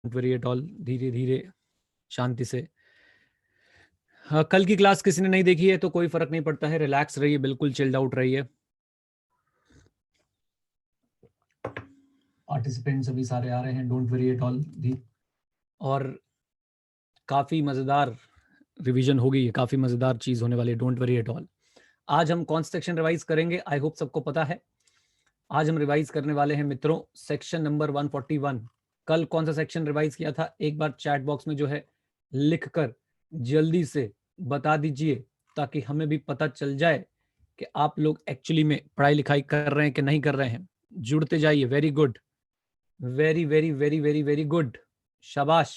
Worry at all, धीरे धीरे शांति से। हाँ, कल की क्लास किसी ने नहीं देखी है तो कोई फर्क नहीं पड़ता है, रिलैक्स रहिए, बिल्कुल चिल्ड आउट रहिए। पार्टिसिपेंट्स अभी सारे आ रहे हैं, डोंट वरी एट ऑल। और काफ़ी मज़ेदार रिवीजन होगी, काफ़ी मज़ेदार चीज़ होने वाली है, डोंट वरी एट ऑल। आज हम कौन सा सेक्शन रिवाइज करेंगे, आई होप सबको पता है। आज हम रिवाइज करने वाले हैं मित्रों सेक्शन नंबर 141। कल कौन सा सेक्शन रिवाइज किया था, एक बार चैट बॉक्स में जो है लिखकर जल्दी से बता दीजिए, ताकि हमें भी पता चल जाए कि आप लोग एक्चुअली में पढ़ाई लिखाई कर रहे हैं कि नहीं कर रहे हैं। जुड़ते जाइए, very good, very very very very very good, शाबाश।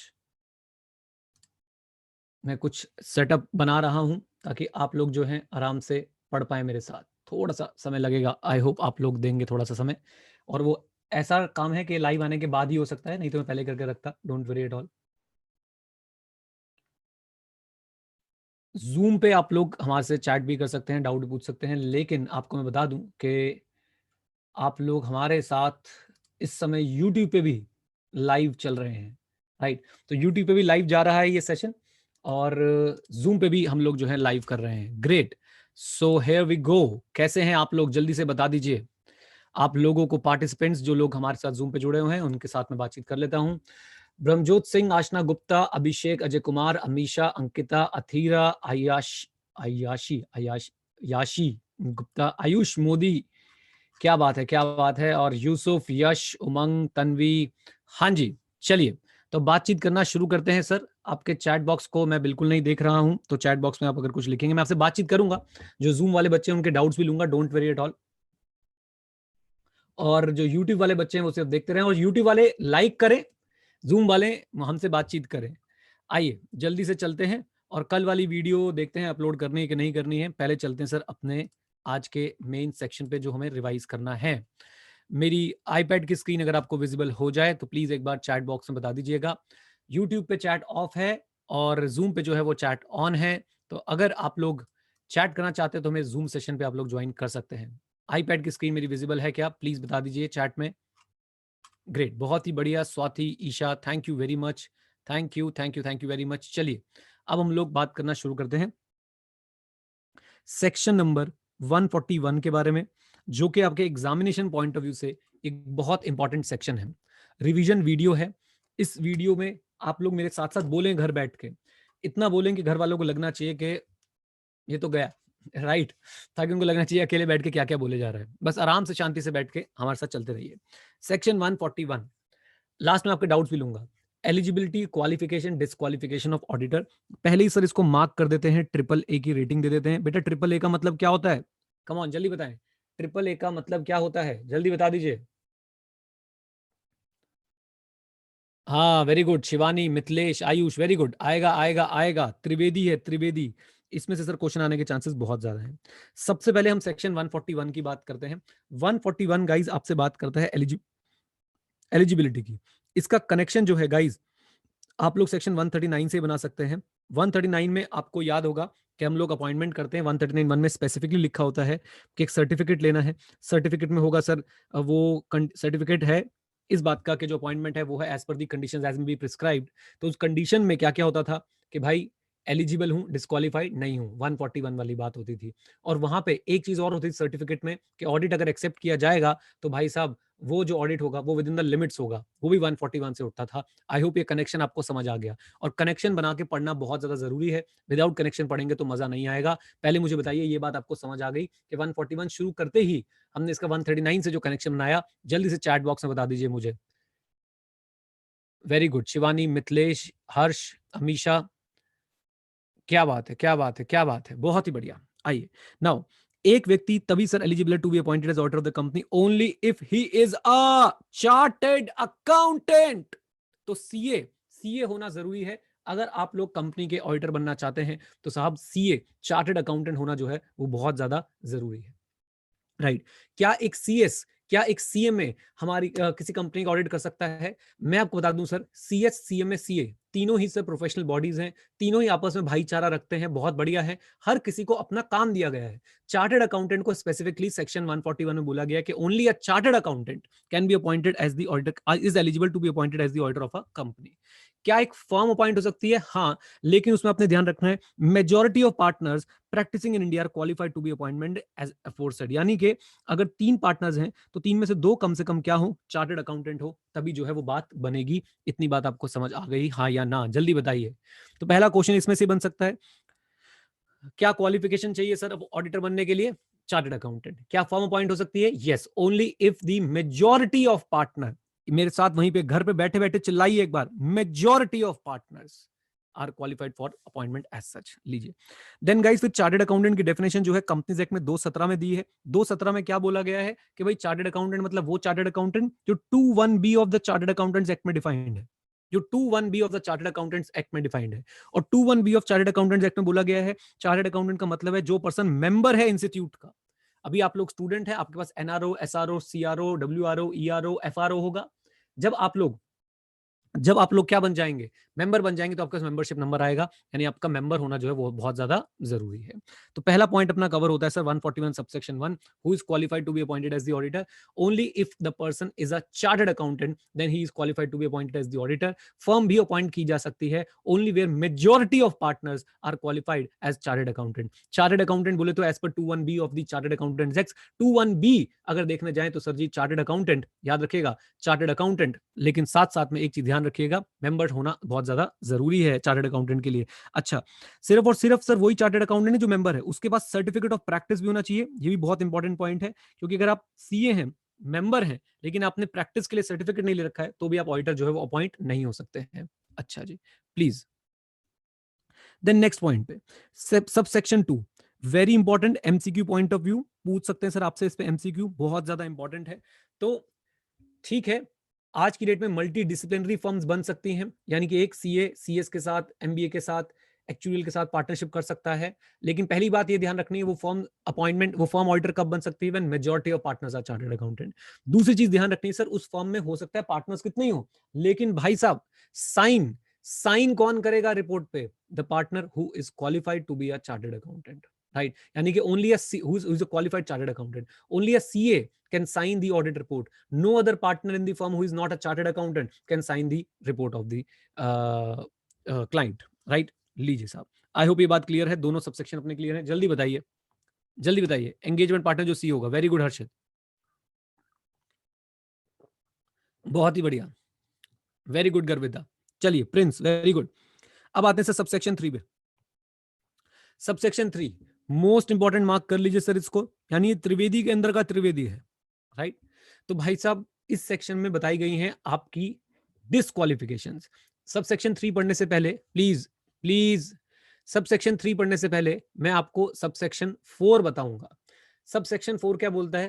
मैं कुछ सेटअप बना रहा हूं ताकि आप लोग जो हैं आराम से पढ़ पाए मेरे साथ। थोड़ा सा समय लगेगा, आई होप आप लोग देंगे थोड़ा सा समय, और वो ऐसा काम है कि लाइव आने के बाद ही हो सकता है, नहीं तो मैं पहले करके रखता, don't worry at all. Zoom पे आप लोग हमारे से चैट भी कर सकते हैं, डाउट पूछ सकते हैं, लेकिन आपको मैं बता दूं कि आप लोग हमारे साथ इस समय यूट्यूब पे भी लाइव चल रहे हैं, राइट। तो यूट्यूब पे भी लाइव जा रहा है ये सेशन, और जूम पे भी हम लोग जो है लाइव कर रहे हैं। Great, so here we go. कैसे हैं आप लोग, जल्दी से बता दीजिए। आप लोगों को, पार्टिसिपेंट्स जो लोग हमारे साथ जूम पे जुड़े हुए हैं, उनके साथ में बातचीत कर लेता हूं। ब्रह्मजोत सिंह, आशना गुप्ता, अभिषेक, अजय कुमार, अमीशा, अंकिता, अथीरा, याशी गुप्ता, आयुष मोदी, क्या बात है, क्या बात है, और यूसुफ, यश, उमंग, तन्वी। हाँ जी, चलिए तो बातचीत करना शुरू करते हैं। सर, आपके चैट बॉक्स को मैं बिल्कुल नहीं देख रहा हूं, तो चैट बॉक्स में आप अगर कुछ लिखेंगे, मैं आपसे बातचीत करूंगा। जो जूम वाले बच्चे हैं उनके डाउट्स भी लूंगा, डोंट वेरी एट ऑल। और जो यूट्यूब वाले बच्चे हैं वो सिर्फ देखते रहें, और यूट्यूब वाले लाइक करें, जूम वाले हमसे बातचीत करें। आइए जल्दी से चलते हैं, और कल वाली वीडियो देखते हैं अपलोड करनी है कि नहीं करनी है। पहले चलते हैं सर अपने आज के मेन सेक्शन पे जो हमें रिवाइज करना है। मेरी आईपैड की स्क्रीन अगर आपको विजिबल हो जाए तो प्लीज एक बार चैट बॉक्स में बता दीजिएगा। यूट्यूब पे चैट ऑफ है और जूम पे जो है वो चैट ऑन है, तो अगर आप लोग चैट करना चाहते हैं तो हमें जूम सेशन पे आप लोग ज्वाइन कर सकते हैं। आईपैड की स्क्रीन मेरी विजिबल है क्या, प्लीज बता दीजिए चैट में। ग्रेट, बहुत ही बढ़िया। Swati, Isha, thank you very much, thank you thank you thank you very much. चलिए अब हम लोग बात करना शुरू करते हैं सेक्शन नंबर 141 के बारे में, जो कि आपके एग्जामिनेशन पॉइंट ऑफ व्यू से एक बहुत इंपॉर्टेंट सेक्शन है। रिवीजन वीडियो है। इस वीडियो में आप लोग मेरे साथ साथ बोलें, घर बैठ के इतना बोलें कि घर वालों को लगना चाहिए कि ये तो गया, राइट। ताकि उनको लगना चाहिए अकेले बैठ के क्या क्या बोले जा रहा है। बस आराम से शांति से बैठ के हमारे साथ चलते रहिए। सेक्शन 141, लास्ट में आपके डाउट्स भी लूंगा। Eligibility, qualification, disqualification of auditor. पहले ही सर इसको मार्क कर देते हैं, ट्रिपल ए की रेटिंग दे देते हैं। बेटा ट्रिपल ए का मतलब क्या होता है, कम ऑन जल्दी बताएं, ट्रिपल ए का मतलब क्या होता है, जल्दी बता दीजिए। हाँ very good, Shivani, Mithilesh, Ayush, very good. आएगा आएगा आएगा, त्रिवेदी है, त्रिवेदी। इसमें से सर क्वेश्चन आने के चांसेस बहुत ज्यादा हैं। सबसे पहले हम सेक्शन 141 की बात करते हैं। 141 गाइज आपसे बात करता है एलिजिबिलिटी की। इसका कनेक्शन जो है गाइज, आप लोग सेक्शन 139 से बना सकते हैं। 139 में आपको याद होगा कि हम लोग अपॉइंटमेंट करते हैं। 139(1) में स्पेसिफिकली लिखा होता है कि एक सर्टिफिकेट लेना है। सर्टिफिकेट में होगा सर, वो सर्टिफिकेट है इस बात का कि जो अपॉइंटमेंट है वो है एज पर the conditions as be prescribed. तो उस कंडीशन में क्या क्या होता था कि भाई एलिजिबल हूं, डिस्क्वालीफाइड नहीं हूं, 141 वाली बात होती थी। और वहां पे एक चीज और होती थी सर्टिफिकेट में कि ऑडिट अगर एक्सेप्ट किया जाएगा तो भाई साहब वो जो ऑडिट होगा वो विद इन द लिमिट्स होगा, वो भी 141 से उठता था। आई होप ये कनेक्शन आपको समझ आ गया। और कनेक्शन बना के पढ़ना बहुत ज्यादा जरूरी है, विदाउट कनेक्शन पढ़ेंगे तो मजा नहीं आएगा। पहले मुझे बताइए ये बात आपको समझ आ गई कि 141 शुरू करते ही हमने इसका 139 से जो कनेक्शन बनाया, जल्दी से चैट बॉक्स में बता दीजिए मुझे। वेरी गुड, शिवानी, मिथिलेश, हर्ष, अमीशा, क्या बात है, क्या बात है, क्या बात है, बहुत ही बढ़िया। आइए नाउ, एक व्यक्ति तभी sir eligible to be appointed as auditor of the company only if he is a chartered accountant. तो सीए, सीए होना जरूरी है। अगर आप लोग कंपनी के ऑडिटर बनना चाहते हैं तो साहब सीए, चार्टर्ड अकाउंटेंट होना जो है वो बहुत ज्यादा जरूरी है, राइट। क्या एक सीएस, क्या एक सीएमए हमारी किसी कंपनी का ऑडिट कर सकता है? मैं आपको बता दूं सर, सीएस, सीएमए, सीए तीनों ही सर प्रोफेशनल बॉडीज हैं, तीनों ही आपस में भाईचारा रखते हैं, बहुत बढ़िया है, हर किसी को अपना काम दिया गया है। चार्टर्ड अकाउंटेंट को स्पेसिफिकली सेक्शन 141 में बोला गया कि only a chartered accountant can be appointed as the auditor, is eligible to be appointed as the auditor of a company. क्या एक फर्म अपॉइंट हो सकती है? हाँ, लेकिन उसमें आपने ध्यान रखना है majority of partners practising in India are qualified to be appointment as aforesaid, यानी कि अगर 3 पार्टनर्स हैं तो 3 में से 2 कम से कम क्या हो, चार्टर्ड अकाउंटेंट हो, तभी जो है वो बात बनेगी। इतनी बात आपको समझ आ गई, हाँ या ना? जल्दी बताइए। तो पहला क्वेश्चन इसमें से बन सकता है, क्या क्वालिफिकेशन चाहिए सर ऑडिटर बनने के लिए? Chartered accountant. क्या फर्म अपॉइंट हो सकती है? Yes, only if the majority of partner, मेरे साथ वहीं पे घर पे बैठे बैठे चिल्लाइए एक बार, majority of partners are qualified for appointment as such. लीजिए, देन गाइस फिर चार्टर्ड अकाउंटेंट की डेफिनेशन जो है कंपनीज एक्ट में 217 में दी है। 217 में क्या बोला गया है कि भाई चार्टर्ड अकाउंटेंट मतलब वो चार्टर्ड अकाउंटेंट जो 21B of the chartered accountants act में डिफाइंड है, जो 21B of the chartered accountants act में डिफाइंड है। और 21B of chartered accountants act में बोला गया है चार्टर्ड अकाउंटेंट का मतलब है जो पर्सन मेंबर है इंस्टीट्यूट का। अभी आप लोग स्टूडेंट है, आपके पास NRO, SRO, CRO, WRO, ERO, FRO होगा। जब आप लोग क्या बन जाएंगे, मेंबर बन जाएंगे, तो आपका मेंबरशिप नंबर आएगा, यानी आपका मेंबर होना जो है वो बहुत ज्यादा जरूरी है। तो पहला पॉइंट अपना कवर होता है sir 141 subsection 1, who is qualified to be appointed as the auditor? Only if the person is a chartered accountant then he is qualified to be appointed as the auditor. Firm भी appoint की जा सकती है only where majority of partners are qualified as chartered accountant. Chartered accountant बोले तो as per 21B of the chartered accountants act, 21B अगर देखने जाए तो सर जी चार्टर्ड अकाउंटेंट, याद रखिएगा चार्टर्ड अकाउंटेंट, लेकिन साथ साथ में एक चीज ध्यान रखिएगा, मेंबर होना बहुत ज्यादा जरूरी है चार्टर्ड अकाउंटेंट के लिए। अच्छा, सिर्फ और सिर्फ सर वही चार्टर्ड अकाउंटेंट है जो मेंबर है, उसके पास सर्टिफिकेट ऑफ प्रैक्टिस भी होना चाहिए। ये भी बहुत इंपॉर्टेंट पॉइंट है, क्योंकि अगर आप सीए हैं, मेंबर हैं, लेकिन आपने प्रैक्टिस के लिए सर्टिफिकेट नहीं ले रखा है, तो भी आप ऑडिटर जो है वो अपॉइंट नहीं हो सकते हैं। अच्छा जी, प्लीज। देन नेक्स्ट पॉइंट पे, sub section 2, very important, MCQ point of view पूछ सकते हैं सर आपसे इस पे, एमसीक्यू बहुत ज्यादा इंपॉर्टेंट है। तो ठीक है, आज की डेट में मल्टी डिसिप्लिनरी फर्म्स बन सकती हैं, यानी कि एक सीए सीएस के साथ, एमबीए के साथ, एक्चुअल के साथ पार्टनरशिप कर सकता है। लेकिन पहली बात ये ध्यान रखनी है, वो फर्म अपॉइंटमेंट, वो फर्म ऑडिटर कब बन सकती है? When majority of partners are chartered accountant. दूसरी चीज ध्यान रखनी है सर, उस फर्म में हो सकता है पार्टनर्स कितने ही हो, लेकिन भाई साहब साइन साइन कौन करेगा रिपोर्ट पे? The partner who is qualified to be a chartered accountant, right? यानी कि only a who is a qualified chartered accountant, only a CA can sign the audit report. No other partner in the firm who is not a chartered accountant can sign the report of the client, right? लीजिए साहब, आई hope ये बात clear है, दोनों subsection अपने clear है। जल्दी बताइए, जल्दी बताइए, एंगेजमेंट पार्टनर जो सी होगा। वेरी गुड हर्षित, बहुत ही बढ़िया, वेरी गुड गर्विदा। चलिए प्रिंस, वेरी गुड। अब आते हैं सर सबसेक्शन 3 पे। सबसेक्शन 3 मोस्ट इंपॉर्टेंट, मार्क कर लीजिए सर इसको, यानी ये त्रिवेदी के अंदर का त्रिवेदी है, राइट? तो भाई साहब इस सेक्शन में बताई गई हैं आपकी डिस्क्वालिफिकेशंस। सब सेक्शन 3 पढ़ने से पहले प्लीज प्लीज, सब सेक्शन 3 पढ़ने से पहले मैं आपको सब सेक्शन 4 बताऊंगा। सब सेक्शन 4 क्या बोलता है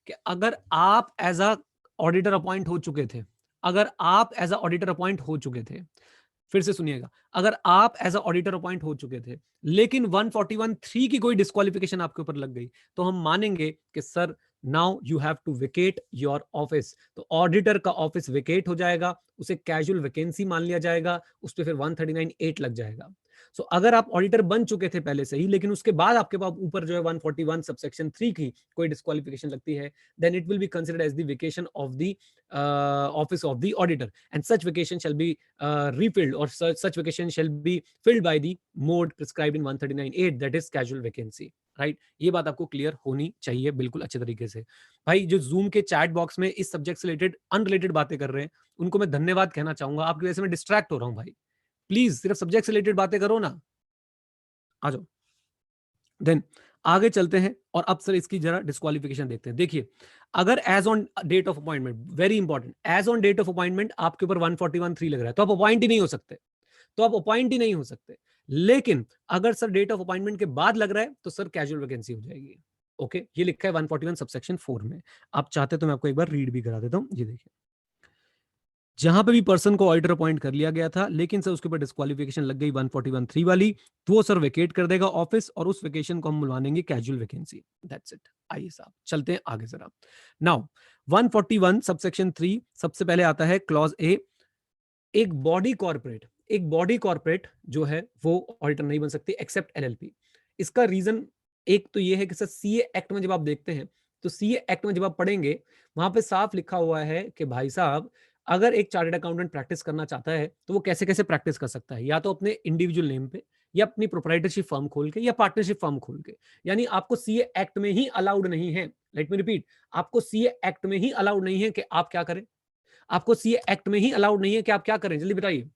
कि अगर आप एज अ ऑडिटर अपॉइंट हो चुके थे, अगर आप एज अ ऑडिटर अपॉइंट हो चुके थे, फिर से सुनिएगा, अगर आप एज अ ऑडिटर अपॉइंट हो चुके थे लेकिन 141(3) की कोई डिस्क्वालिफिकेशन आपके ऊपर लग गई, तो हम मानेंगे कि sir now you have to vacate your office. तो ऑडिटर का ऑफिस वेकेट हो जाएगा, उसे कैजुअल वैकेंसी मान लिया जाएगा, उस पर फिर 139(8) लग जाएगा। सो अगर आप ऑडिटर बन चुके थे पहले से ही, लेकिन उसके बाद आपके पास ऊपर जो है 141 सबसेक्शन 3 की कोई डिस्क्वालिफिकेशन लगती है, then it will be considered as the vacation of the office of the auditor, and such vacation shall be refilled, or such vacation shall be filled by the mode prescribed in 139(8), that is casual vacancy, right? ये बात आपको clear होनी चाहिए बिल्कुल अच्छे तरीके से। भाई जो जूम के चैट बॉक्स में इस सब्जेक्ट से रिलेटेड अनरिलेटेड बातें कर रहे हैं, उनको मैं धन्यवाद कहना चाहूंगा, आपकी वजह से मैं डिस्ट्रैक्ट हो रहा हूं भाई। प्लीज सिर्फ सब्जेक्ट से रिलेटेड बातें करो ना, आ जाओ। देन आगे चलते हैं और अब सर इसकी जरा डिस्क्वालिफिकेशन देखते हैं। देखिए, अगर as on date of appointment, very important, as on date of appointment आपके ऊपर 141(3) लग रहा है, तो आप अपॉइंट ही नहीं हो सकते, तो आप अपॉइंट ही नहीं हो सकते। लेकिन अगर सर डेट ऑफ अपॉइंटमेंट के बाद लग रहा है तो सर कैजुअल वैकेंसी हो जाएगी। ओके, ये लिखा है 141 सबसेक्शन 4 में। आप चाहते तो मैं आपको एक बार रीड भी करा देता हूं, ये देखिए, जहां पे भी पर्सन को ऑडिटर अपॉइंट कर लिया गया था लेकिन सर उसके ऊपर डिस्क्वालिफिकेशन लग गई 141(3) वाली, तो वो सर वेकेट कर देगा ऑफिस, और उस वेकेशन को हम बुलवाएंगे कैजुअल वैकेंसी। That's it. आइए साहब चलते हैं आगे जरा। नाउ 141 सबसेक्शन 3, सबसे पहले आता है क्लॉज ए, एक बॉडी कॉर्पोरेट, एक बॉडी कॉर्पोरेट जो है वो ऑडिटर नहीं बन सकती एक्सेप्ट एलएलपी। इसका रीजन एक तो ये है कि सर सीए एक्ट में जब आप देखते हैं तो सीए एक्ट में जब आप पढ़ेंगे वहां पे साफ लिखा हुआ है कि भाई साहब अगर एक चार्टर्ड अकाउंटेंट प्रैक्टिस करना चाहता है तो वो कैसे कैसे प्रैक्टिस कर सकता है, या तो अपने इंडिविजुअल नेम पे, या अपनी प्रोप्राइटरशिप फर्म खोल के, या पार्टनरशिप फर्म खोल के। यानी आपको सीए एक्ट में ही अलाउड नहीं है, लेट मी रिपीट, आपको सीए एक्ट में ही अलाउड नहीं है कि आप क्या करें, आपको सीए एक्ट में ही अलाउड नहीं है कि आप क्या करें, जल्दी बताइए।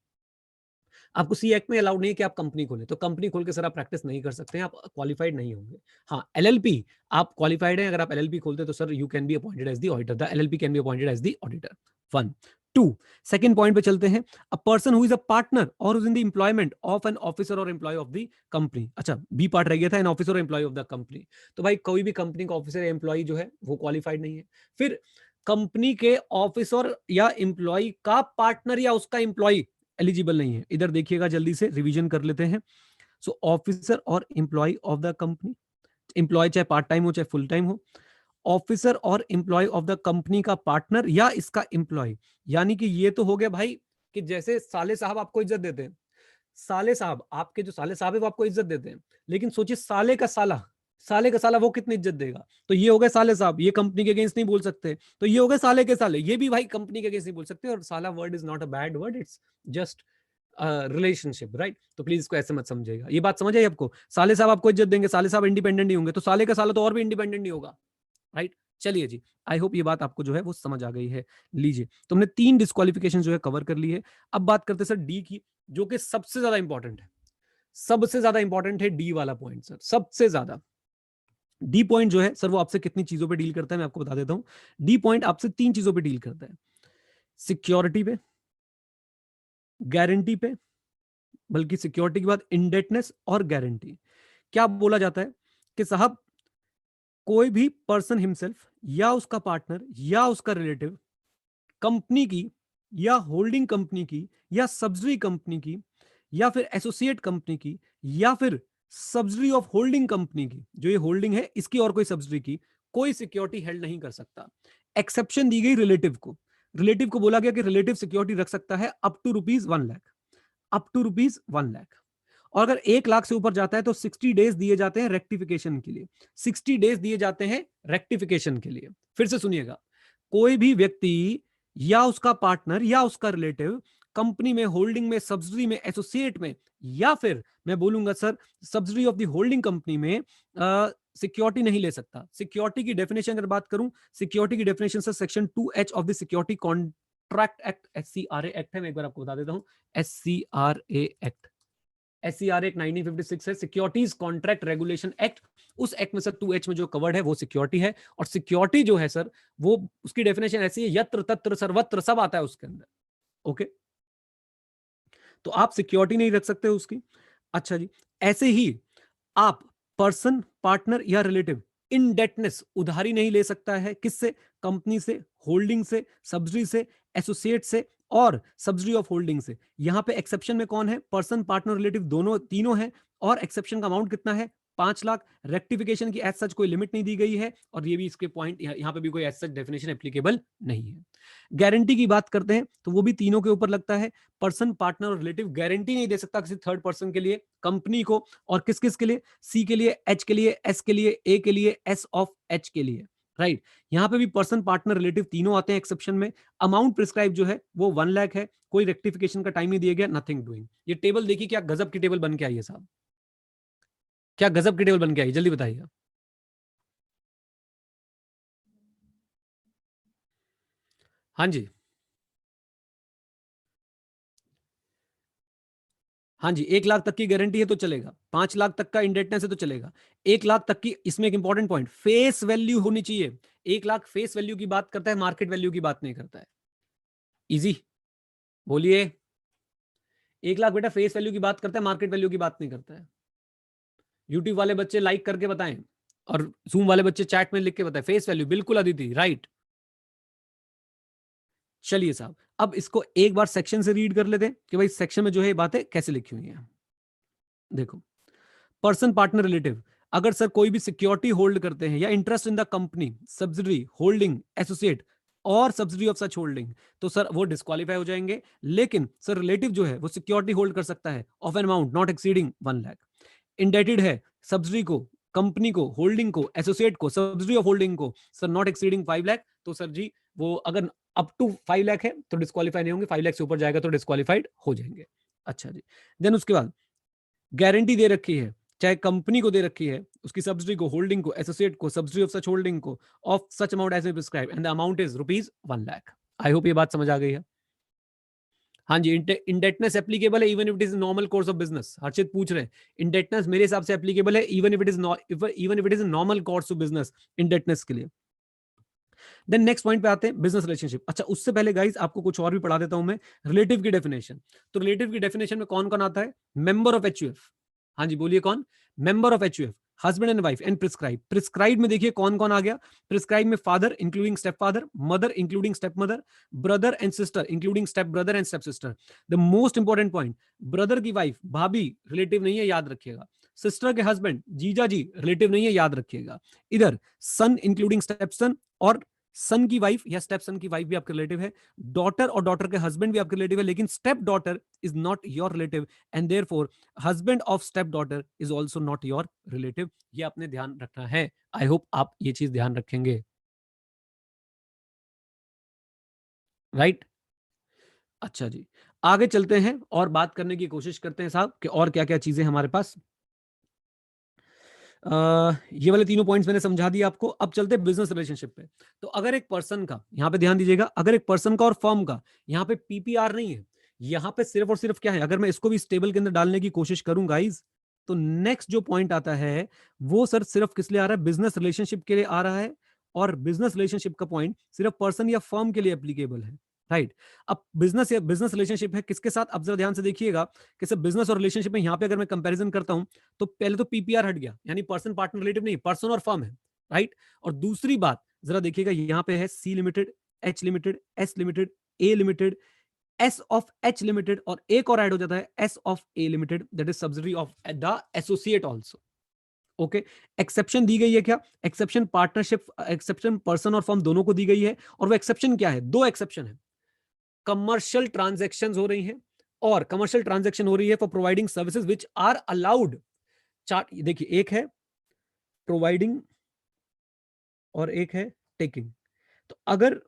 आपको सी एक्ट में अलाउड नहीं है कि आप कंपनी खोलें, तो कंपनी खोल के सर आप प्रैक्टिस नहीं कर सकते हैं, आप क्वालिफाइड नहीं होंगे। हाँ, एलएलपी आप क्वालिफाइड हैं, अगर आप एलएलपी खोलते तो sir you can be appointed as the auditor, the LLP can be appointed as the auditor. 1 2 second point पे चलते हैं। A person who is a partner और is in the employment of an officer और employee of the company. अच्छा, B part रह गया था, an officer और एम्प्लॉय ऑफ द कंपनी। तो भाई कोई भी कंपनी का ऑफिसर या एम्प्लॉय जो है वो क्वालिफाइड नहीं है। फिर कंपनी के ऑफिसर या एम्प्लॉय का पार्टनर या उसका एम्प्लॉय एलिजिबल नहीं है। इधर देखिएगा, जल्दी से रिवीजन कर लेते हैं। सो ऑफिसर और employee of the company, employee चाहे पार्ट टाइम हो चाहे फुल टाइम हो, ऑफिसर और एम्प्लॉय ऑफ द कंपनी का पार्टनर या इसका एम्प्लॉय। यानी कि ये तो हो गया भाई कि जैसे साले साहब आपको इज्जत देते हैं, साले साहब आपके जो साले साहब है वो आपको इज्जत देते हैं, लेकिन सोचिए साले का साला, साले का साला वो कितनी इज्जत देगा। तो ये हो गए साले साहब, ये कंपनी के अगेंस्ट नहीं बोल सकते। तो ये हो गए साले के साले, ये भी भाई कंपनी के अगेंस्ट नहीं बोल सकते। और साला word is not a bad word, it's just relationship, right. तो प्लीज इसको ऐसे मत समझिएगा। ये बात समझ आई आपको? साले साहब आपको इज्जत देंगे, साले साहब इंडिपेंडेंट नहीं होंगे, तो साले का साला तो और भी इंडिपेंडेंट नहीं होगा, राइट। चलिए जी, आई होप ये बात आपको जो है वो समझ आ गई है। लीजिए, तुमने 3 डिस्क्वालिफिकेशन जो है कवर कर ली है। अब बात करते हैं सर डी की, जो कि सबसे ज्यादा इंपॉर्टेंट है। सबसे ज्यादा इंपॉर्टेंट है डी वाला पॉइंट सर, सबसे ज्यादा। डी पॉइंट जो है सर वो आपसे कितनी चीजों पे डील करता है मैं आपको बता देता हूं। डी पॉइंट आपसे 3 चीजों पे डील करता है, सिक्योरिटी पे, गारंटी पे, बल्कि सिक्योरिटी के बाद इंडेटनेस और गारंटी। क्या बोला जाता है कि साहब कोई भी पर्सन हिमसेल्फ या उसका पार्टनर या उसका रिलेटिव कंपनी की या होल्डिंग कंपनी की या सब्सिडरी कंपनी की या फिर एसोसिएट कंपनी की या फिर सब्सिडरी ऑफ होल्डिंग कंपनी की, जो ये होल्डिंग है इसकी और कोई सब्सिडरी की, कोई सिक्योरिटी हेल्ड नहीं कर सकता। एक्सेप्शन दी गई रिलेटिव को। रिलेटिव को बोला गया कि रिलेटिव सिक्योरिटी रख सकता है अप टू ₹1,00,000, अप टू ₹1,00,000। और अगर 1,00,000 से ऊपर जाता है तो 60 डेज दिए जाते हैं रेक्टिफिकेशन के लिए। 60 डेज दिए जाते हैं रेक्टिफिकेशन के लिए। फिर से सुनिएगा, कोई भी व्यक्ति या उसका पार्टनर या उसका रिलेटिव कंपनी में, होल्डिंग में, सब्सिडरी में, एसोसिएट में, या फिर मैं बोलूंगा sir subsidiary of the holding company में सिक्योरिटी नहीं ले सकता। सिक्योरिटी की डेफिनेशन अगर बात करूं, सिक्योरिटी की definition sir section 2H of the security contract act, SCRA act है, मैं एक बार आपको बता देता हूं। SCRA एक्ट, SCRA एक 1956 है, सिक्योरिटीज कॉन्ट्रैक्ट रेगुलेशन एक्ट। उस एक्ट में सर 2H में जो कवर्ड है वो सिक्योरिटी है। और सिक्योरिटी जो है सर वो उसकी डेफिनेशन ऐसी है, यत्र तत्र सर्वत्र सब आता है उसके अंदर। ओके, तो आप सिक्योरिटी नहीं रख सकते उसकी। अच्छा जी, ऐसे ही आप पर्सन, पार्टनर या रिलेटिव इनडेटनेस, उधारी नहीं ले सकता है। किससे? कंपनी से, होल्डिंग से, सब्सिडरी से, एसोसिएट से और सब्सिडरी ऑफ होल्डिंग से। यहां पे एक्सेप्शन में कौन है? पर्सन, पार्टनर, रिलेटिव दोनों, तीनों है। और एक्सेप्शन का अमाउंट कितना है? 5,00,000। रेक्टिफिकेशन की एज सच कोई लिमिट नहीं दी गई है, और ये भी इसके पॉइंट, यहां पे भी कोई एज सच डेफिनेशन एप्लीकेबल नहीं है। गारंटी की बात करते हैं तो वो भी तीनों के ऊपर लगता है। पर्सन, पार्टनर और रिलेटिव गारंटी नहीं दे सकता किसी थर्ड पर्सन के लिए, कंपनी को। और किस किस के लिए? सी के लिए, एच के लिए, एस के लिए, ए के लिए, एस ऑफ एच के लिए, राइट। यहां पे भी पर्सन, पार्टनर, रिलेटिव तीनों आते हैं एक्सेप्शन में। अमाउंट प्रिस्क्राइब जो है वो 1,00,000 है। कोई रेक्टिफिकेशन का टाइम नहीं दिया गया, नथिंग डूइंग। ये टेबल देखिए क्या गजब की टेबल बन के आई है साहब, क्या गजब की टेबल बन के आई, जल्दी बताइए। हाँ जी, हाँ जी, 1,00,000 तक की गारंटी है तो चलेगा, 5,00,000 तक का इंडेटनेस है तो चलेगा, 1,00,000 तक की। इसमें एक इंपॉर्टेंट पॉइंट, फेस वैल्यू होनी चाहिए। 1,00,000 फेस वैल्यू की बात करता है, मार्केट वैल्यू की बात नहीं करता है। इजी, बोलिए। 1,00,000 बेटा फेस वैल्यू की बात करता है, मार्केट वैल्यू की बात नहीं करता है। यूट्यूब वाले बच्चे लाइक करके बताएं, और जूम वाले बच्चे चैट में लिख के बताएं फेस वैल्यू। बिल्कुल अदिति, राइट। चलिए साहब, अब इसको एक बार सेक्शन से रीड कर लेते हैं कि भाई सेक्शन में जो है ये बातें कैसे लिखी हुई हैं। देखो, पर्सन, पार्टनर, रिलेटिव अगर सर कोई भी सिक्योरिटी होल्ड करते हैं या interest in the company, subsidiary, holding, associate, और सब्सिडी ऑफ सच होल्डिंग, तो सर वो डिस्क्वालीफाई हो जाएंगे। लेकिन सर रिलेटिव जो है वो सिक्योरिटी होल्ड कर सकता है of an amount not exceeding 1 lakh. Indebted है सब्सिडी को, कंपनी को, होल्डिंग को, एसोसिएट को, सब्सिडी ऑफ होल्डिंग को, सर नॉट एक्सीडिंग 5 लाख, तो सर जी वो अगर अप टू 5 लाख है तो डिस्क्वालीफाई नहीं होंगे, 5 लाख से ऊपर जाएगा तो डिस्क्वालीफाइड हो जाएंगे। अच्छा जी, देन उसके बाद गारंटी दे रखी है, चाहे कंपनी को दे रखी है, उसकी सब्सिडी को, होल्डिंग को, एसोसिएट को, सब्सिडी ऑफ सच होल्डिंग को, of such amount as prescribe and the amount is ₹1 lakh. I hope ये बात समझ आ गई है। हाँ जी, इंडेटनेस एप्लीकेबल है even if it is normal course of business. Harshit पूछ रहे हैं, इंडेटनेस मेरे हिसाब से एप्लीकेबल है even if it is normal course of business indebtedness के लिए। देन नेक्स्ट पॉइंट पे आते हैं, बिजनेस रिलेशनशिप। अच्छा, उससे पहले गाइस आपको कुछ और भी पढ़ा देता हूं मैं, रिलेटिव की डेफिनेशन। तो रिलेटिव की डेफिनेशन में कौन कौन आता है? Member of HUF. हाँ जी बोलिए कौन? Member of HUF, husband and wife and prescribe. Prescribe में देखिए कौन कौन आ गया। प्रिस्क्राइब में father including step father, mother including step mother, brother and sister including step brother and step sister. The most important point, brother की wife भाभी relative नहीं है, याद रखिएगा। सिस्टर के हस्बैंड जीजा जी रिलेटिव नहीं है, याद रखिएगा। इधर सन इंक्लूडिंग स्टेप सन और सन की वाइफ या स्टेप सन की वाइफ भी आपके रिलेटिव है। डॉटर और डॉटर के हस्बैंड भी आपके रिलेटिव है, लेकिन step daughter is not your relative and therefore husband of step daughter is also not your relative. ये आपने ध्यान रखना है। आई होप आप ये चीज ध्यान रखेंगे, राइट? अच्छा जी, आगे चलते हैं और बात करने की कोशिश करते हैं साहब कि और क्या क्या चीजें हमारे पास। ये वाले तीनों पॉइंट्स मैंने समझा दिए आपको। अब चलते हैं बिजनेस रिलेशनशिप पे। तो अगर एक पर्सन का, यहां पे ध्यान दीजिएगा, अगर एक पर्सन का और फर्म का, यहां पे पीपीआर नहीं है, यहां पे सिर्फ और सिर्फ क्या है, अगर मैं इसको भी इस टेबल के अंदर डालने की कोशिश करूं गाइस, तो नेक्स्ट जो पॉइंट आता है वो सर सिर्फ किस लिए आ रहा है? बिजनेस रिलेशनशिप के लिए आ रहा है। और बिजनेस रिलेशनशिप का पॉइंट सिर्फ पर्सन या फर्म के लिए एप्लीकेबल है, राइट? अब बिजनेस या बिजनेस रिलेशनशिप है किसके साथ? अब जरा ध्यान से देखिएगा कि सर बिजनेस और रिलेशनशिप में यहां पे अगर मैं कंपैरिजन करता हूं, तो पहले तो पीपीआर हट गया, यानी पर्सन पार्टनर रिलेटिव नहीं, पर्सन और फर्म है, राइट? और दूसरी बात जरा देखिएगा, यहां पे है C limited, H limited, S limited, A limited, S of H limited, और एक और ऐड हो जाता है S of A limited, that is subsidiary of the associate also. Okay, exception दी गई है क्या? एक्सेप्शन पार्टनरशिप, एक्सेप्शन पर्सन और फर्म दोनों को दी गई है। और वो एक्सेप्शन क्या है? दो एक्सेप्शन है। कमर्शियल ट्रांजैक्शंस हो रही हैं, और कमर्शियल ट्रांजैक्शन हो रही है for providing services which are allowed. Chart देखिए, एक है प्रोवाइडिंग और एक है टेकिंग। तो अगर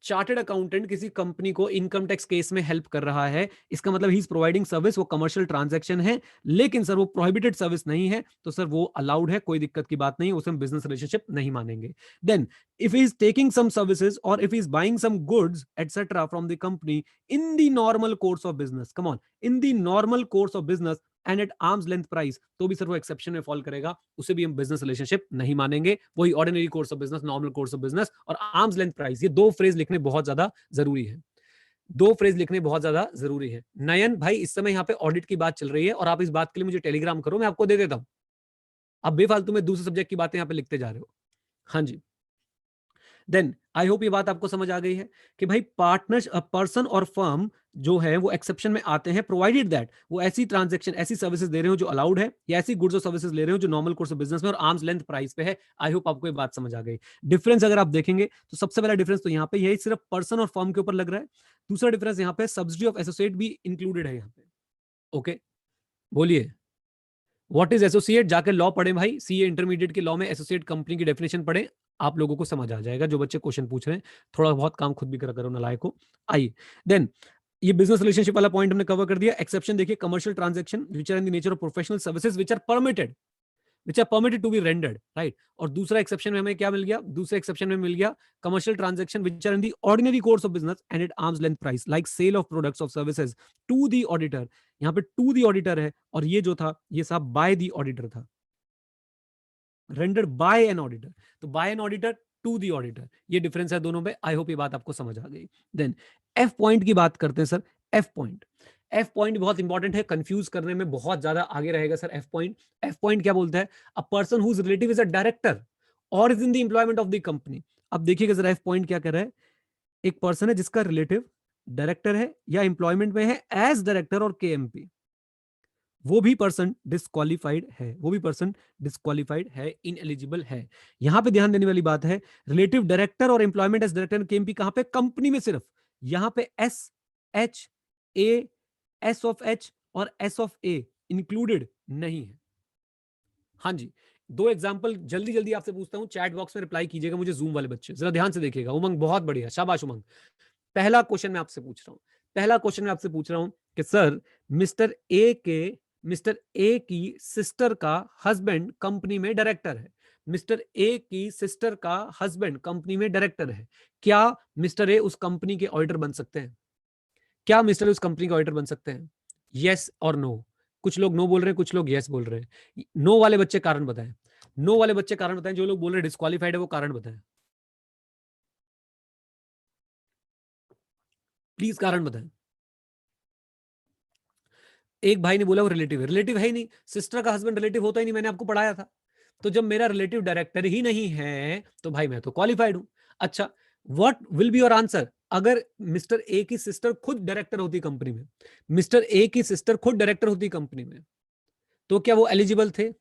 चार्टर्ड अकाउंटेंट किसी कंपनी को इनकम टैक्स केस में हेल्प कर रहा है, इसका मतलब ही इज प्रोवाइडिंग सर्विस, वो कमर्शियल ट्रांजैक्शन है। लेकिन सर वो प्रोहिबिटेड सर्विस नहीं है, तो सर वो अलाउड है, कोई दिक्कत की बात नहीं, उसे हम बिजनेस रिलेशनशिप नहीं मानेंगे। Then if he is taking some services or if he is buying some goods etc from the company in the normal course of business, come on, in the normal course of business and at arm's length price, तो भी sir वो exception में fall करेगा, उसे भी हम business relationship नहीं मानेंगे। वही ordinary course of business, normal course of business और आर्म्स लेंथ प्राइस, ये दो फ्रेज लिखने बहुत ज्यादा जरूरी है। दो फ्रेज लिखने बहुत ज्यादा जरूरी है। नयन भाई, इस समय यहाँ पे ऑडिट की बात चल रही है और आप इस बात के लिए मुझे टेलीग्राम करो, मैं आपको दे देता हूं। आप बेफालतू में दूसरे सब्जेक्ट की बातें यहाँ पे लिखते जा रहे हो। हाँ जी, देन आई होप ये बात आपको समझ आ गई है कि भाई पार्टनर, पर्सन और फर्म जो है वो एक्सेप्शन में आते हैं, प्रोवाइडेड दैट वो ऐसी ट्रांजैक्शन, ऐसी सर्विसेज दे रहे हो जो अलाउड है, या ऐसी गुड्स और सर्विसेज ले रहे हो जो नॉर्मल कोर्स ऑफ बिजनेस में और आर्म्स लेंथ प्राइस पे है। आई होप आपको ये बात समझ आ गई। डिफरेंस अगर आप देखेंगे तो सबसे पहला डिफरेंस तो यहाँ पे यही सिर्फ पर्सन और फर्म के ऊपर लग रहा है। दूसरा डिफरेंस यहाँ पे सब्सिडी ऑफ एसोसिएट भी इंक्लूडेड है यहाँ पे। ओके, बोलिए व्हाट इज एसोसिएट? जाकर लॉ पढ़े भाई, सीए इंटरमीडिएट के लॉ में एसोसिएट कंपनी की डेफिनेशन पढ़े, आप लोगों को समझ आ जाएगा। जो बच्चे क्वेश्चन पूछ रहे हैं, थोड़ा बहुत काम खुद भी करा करो नालायक को। आइए, देन ये बिजनेस रिलेशनशिप वाला पॉइंट हमने कवर कर दिया। एक्सेप्शन देखिए, commercial transaction which are in the nature of professional services which are permitted to be rendered, right? और दूसरा एक्सेप्शन में हमें क्या मिल गया? दूसरे एक्सेप्शन में मिल गया commercial transaction which are in the ordinary course of business and at arm's length price, like sale of products of services to the auditor. यहाँ पे टू द ऑडिटर है, और ये जो था ये साहब बाय द ऑडिटर था, रेंडर्ड बाय एन ऑडिटर। तो by an auditor to the auditor, ये डिफरेंस है दोनों में। आई होप ये बात आपको समझ आ गई। देन एफ पॉइंट की बात करते हैं सर। एफ पॉइंट, एफ पॉइंट बहुत इंपॉर्टेंट है, कंफ्यूज करने में बहुत ज्यादा आगे रहेगा सर। एफ पॉइंट, एफ पॉइंट क्या बोलता है? A person whose relative is a director और is in the employment of the company. अब देखिएगा जरा एफ पॉइंट क्या कर रहा है। एक पर्सन है जिसका रिलेटिव डायरेक्टर है या एम्प्लॉयमेंट में है एज डायरेक्टर और केएमपी, वो भी पर्सन डिस्क्वालिफाइड है, वो भी पर्सन डिस्क्वालिफाइड है, इनएलिजिबल है। यहां पे ध्यान देने वाली बात है, रिलेटिव डायरेक्टर और एम्प्लॉयमेंट एज डायरेक्टर केएमपी कहां पे? कंपनी में सिर्फ। यहां पे S H A, S of H और एस ऑफ ए इंक्लूडेड नहीं है। हाँ जी, दो एग्जांपल जल्दी जल्दी आपसे पूछता हूं, चैट बॉक्स में रिप्लाई कीजिएगा मुझे, जूम वाले बच्चे जरा ध्यान से देखिएगा। उमंग बहुत बढ़िया, शाबाश उमंग। पहला क्वेश्चन मैं आपसे पूछ रहा हूं, पहला क्वेश्चन मैं आपसे पूछ रहा हूं कि सर मिस्टर ए की सिस्टर का हस्बैंड कंपनी में डायरेक्टर है। मिस्टर ए की सिस्टर का हस्बैंड कंपनी में डायरेक्टर है। क्या मिस्टर ए उस कंपनी के ऑडिटर बन सकते हैं? क्या मिस्टर ए उस कंपनी के ऑडिटर बन सकते हैं? यस और नो। कुछ लोग नो बोल रहे हैं, कुछ लोग यस बोल रहे हैं। नो वाले बच्चे कारण बताएं, नो वाले बच्चे कारण बताएं। जो लोग बोल रहे हैं डिस्क्वालिफाइड है वो कारण बताएं, प्लीज कारण बताएं। एक भाई ने बोला वो रिलेटिव है, रिलेटिव है ही नहीं, सिस्टर का हस्बैंड रिलेटिव होता ही नहीं, मैंने आपको पढ़ाया था। तो जब मेरा रिलेटिव डायरेक्टर ही नहीं है तो भाई मैं तो क्वालिफाइड हूं। अच्छा, what will be your answer? अगर मिस्टर ए की सिस्टर खुद डायरेक्टर होती कंपनी में, मिस्टर ए की सिस्टर खुद डायरेक्टर होती कंपनी में, तो क्या वो एलिजिबल थे?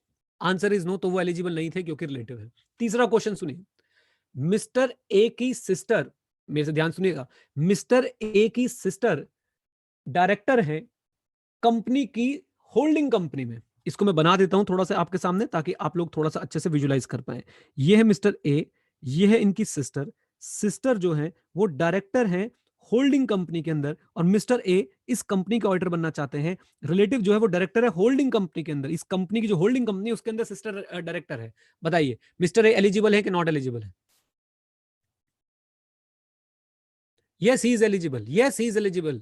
आंसर इज नो, तो वो एलिजिबल नहीं थे क्योंकि रिलेटिव है। तीसरा क्वेश्चन सुनिए, मिस्टर ए की सिस्टर, मेरे से ध्यान सुनिएगा, मिस्टर ए की सिस्टर डायरेक्टर है कंपनी की होल्डिंग कंपनी में। इसको मैं बना देता हूं थोड़ा सा आपके सामने ताकि आप लोग थोड़ा सा अच्छे से विजुलाइज कर पाए। ये है मिस्टर ए, ये है इनकी सिस्टर, सिस्टर जो है वो डायरेक्टर है होल्डिंग कंपनी के अंदर, और मिस्टर ए इस कंपनी का ऑडिटर बनना चाहते हैं। रिलेटिव जो है वो डायरेक्टर है होल्डिंग कंपनी के अंदर, इस कंपनी की जो होल्डिंग कंपनी है उसके अंदर सिस्टर डायरेक्टर है। बताइए मिस्टर ए एलिजिबल है कि नॉट एलिजिबल है? Yes he is eligible, yes he is eligible.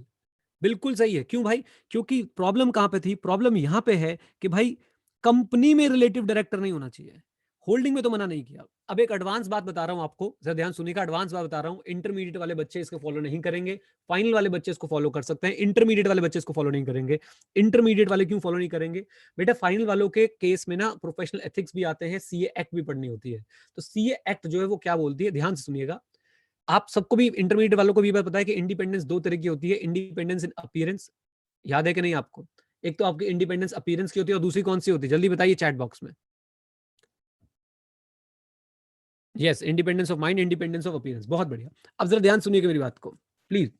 बिल्कुल सही है। क्यों भाई? क्योंकि प्रॉब्लम कहां पे थी? प्रॉब्लम यहां पे है कि भाई कंपनी में रिलेटिव डायरेक्टर नहीं होना चाहिए, होल्डिंग में तो मना नहीं किया। अब एक एडवांस बात बता रहा हूं आपको, जरा ध्यान सुनिएगा, एडवांस बात बता रहा हूं। इंटरमीडिएट वाले बच्चे इसको फॉलो नहीं करेंगे, फाइनल वाले बच्चे इसको फॉलो कर सकते हैं, इंटरमीडिएट वाले बच्चे इसको फॉलो नहीं करेंगे। इंटरमीडिएट वाले क्यों फॉलो नहीं करेंगे? बेटा फाइनल वालों के केस में ना प्रोफेशनल एथिक्स भी आते हैं, सीए एक्ट भी पढ़नी होती है। तो सीए एक्ट जो है वो क्या बोलती है, ध्यान से सुनिएगा। आप सबको भी, इंटरमीडिएट वालों को भी पता है कि इंडिपेंडेंस दो तरह की होती है, इंडिपेंडेंस इन अपीयरेंस, याद है कि नहीं आपको? एक तो आपकी इंडिपेंडेंस अपीयरेंस की होती है और दूसरी कौन सी होती है, जल्दी बताइए चैट बॉक्स में। Yes, independence of mind, independence of appearance, बहुत बढ़िया। अब जरा ध्यान सुनिएगा मेरी बात को प्लीज।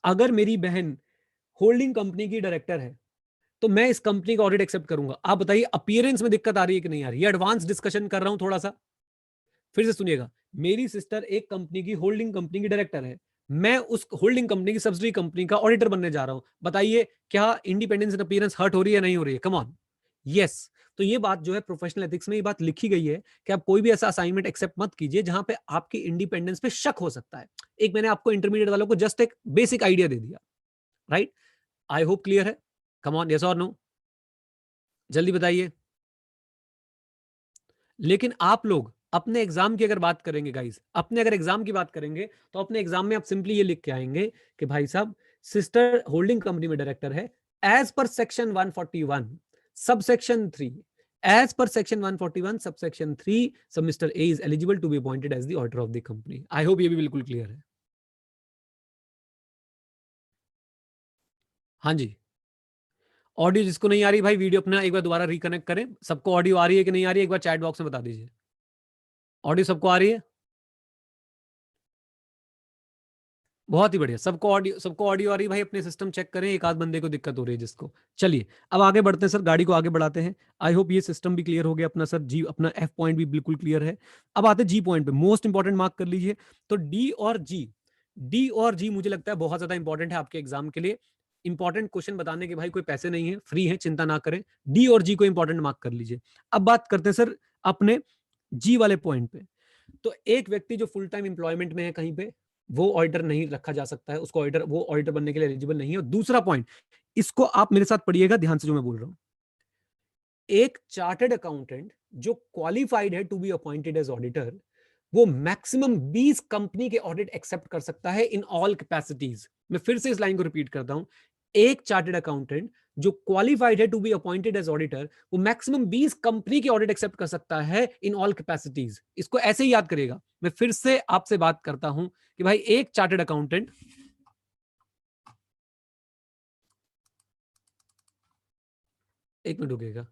अगर मेरी बहन होल्डिंग कंपनी की डायरेक्टर है तो मैं इस कंपनी का ऑडिट एक्सेप्ट करूंगा। आप बताइए अपीयरेंस में दिक्कत आ रही है कि नहीं आ रही? ये एडवांस डिस्कशन कर रहा हूं थोड़ा सा, फिर से सुनिएगा। मेरी सिस्टर एक कंपनी की होल्डिंग कंपनी की डायरेक्टर है, मैं उस होल्डिंग कंपनी की सब्सिडरी कंपनी का ऑडिटर बनने जा रहा हूं। बताइए क्या इंडिपेंडेंस एंड अपीयरेंस हर्ट हो रही है नहीं हो रही है? Come on, yes. तो ये बात जो है प्रोफेशनल एथिक्स में ये बात लिखी गई है कि आप कोई भी ऐसा असाइनमेंट एक्सेप्ट मत कीजिए जहां पे आपकी इंडिपेंडेंस पे शक हो सकता है। एक मैंने आपको इंटरमीडिएट वालों को जस्ट एक बेसिक आइडिया दे दिया, राइट? आई होप क्लियर है। कम ऑन, यस और नो, जल्दी बताइए। लेकिन आप लोग अपने एग्जाम की अगर बात करेंगे गाइस, अपने अगर एग्जाम की बात करेंगे तो अपने एग्जाम में आप सिंपली ये लिख के आएंगे कि भाई साहब सिस्टर होल्डिंग कंपनी में डायरेक्टर है, as per section 141 sub section 3, as per section 141 sub section 3, sub mister A is eligible to be appointed as the auditor of the company. I hope ये भी बिल्कुल क्लियर है। हाँ जी, audio जिसको नहीं आ रही भाई वीडियो अपना एक बार दोबारा रिकनेक्ट करें। सबको ऑडियो आ रही है कि नहीं आ रही है एक बार चैट बॉक्स में बता दीजिए। ऑडियो सबको आ रही है? बहुत ही बढ़िया, सबको ऑडियो आ रही है भाई। अपने सिस्टम चेक करें, एक आध बंदे को दिक्कत हो रही है जिसको। चलिए अब आगे बढ़ते हैं सर, गाड़ी को आगे बढ़ाते हैं। आई होप ये सिस्टम भी क्लियर हो गया अपना सर, जी अपना एफ पॉइंट भी बिल्कुल क्लियर है। अब आते हैं जी पॉइंट पे, मोस्ट इंपॉर्टेंट मार्क कर लीजिए। तो डी और जी, डी और जी मुझे लगता है बहुत ज्यादा इंपॉर्टेंट है आपके एग्जाम के लिए। इंपॉर्टेंट क्वेश्चन बताने के भाई कोई पैसे नहीं है, फ्री है, चिंता ना करें। डी और जी को इंपॉर्टेंट मार्क कर लीजिए। अब बात करते हैं सर अपने जी वाले पॉइंट पे। तो एक व्यक्ति जो फुल टाइम एम्प्लॉयमेंट में है कहीं पे, वो ऑडिटर नहीं रखा जा सकता है, उसको ऑडिटर, वो ऑडिटर बनने के लिए एलिजिबल नहीं है। और दूसरा पॉइंट, इसको आप मेरे साथ पढ़िएगा ध्यान से जो मैं बोल रहा हूं। एक चार्टर्ड अकाउंटेंट जो क्वालिफाइड है to be appointed as auditor, वो मैक्सिमम 20 कंपनी के ऑडिट एक्सेप्ट कर सकता है इन ऑल कैपेसिटीज। मैं फिर से इस लाइन को रिपीट करता हूं, एक चार्टर्ड अकाउंटेंट जो क्वालिफाइड है to be appointed as auditor, वो मैक्सिमम 20 कंपनी के ऑडिट एक्सेप्ट कर सकता है इन ऑल कैपेसिटीज। इसको ऐसे ही याद करेगा। मैं फिर से आपसे बात करता हूं कि भाई एक चार्टर्ड अकाउंटेंट एक मिनट रुकेगा।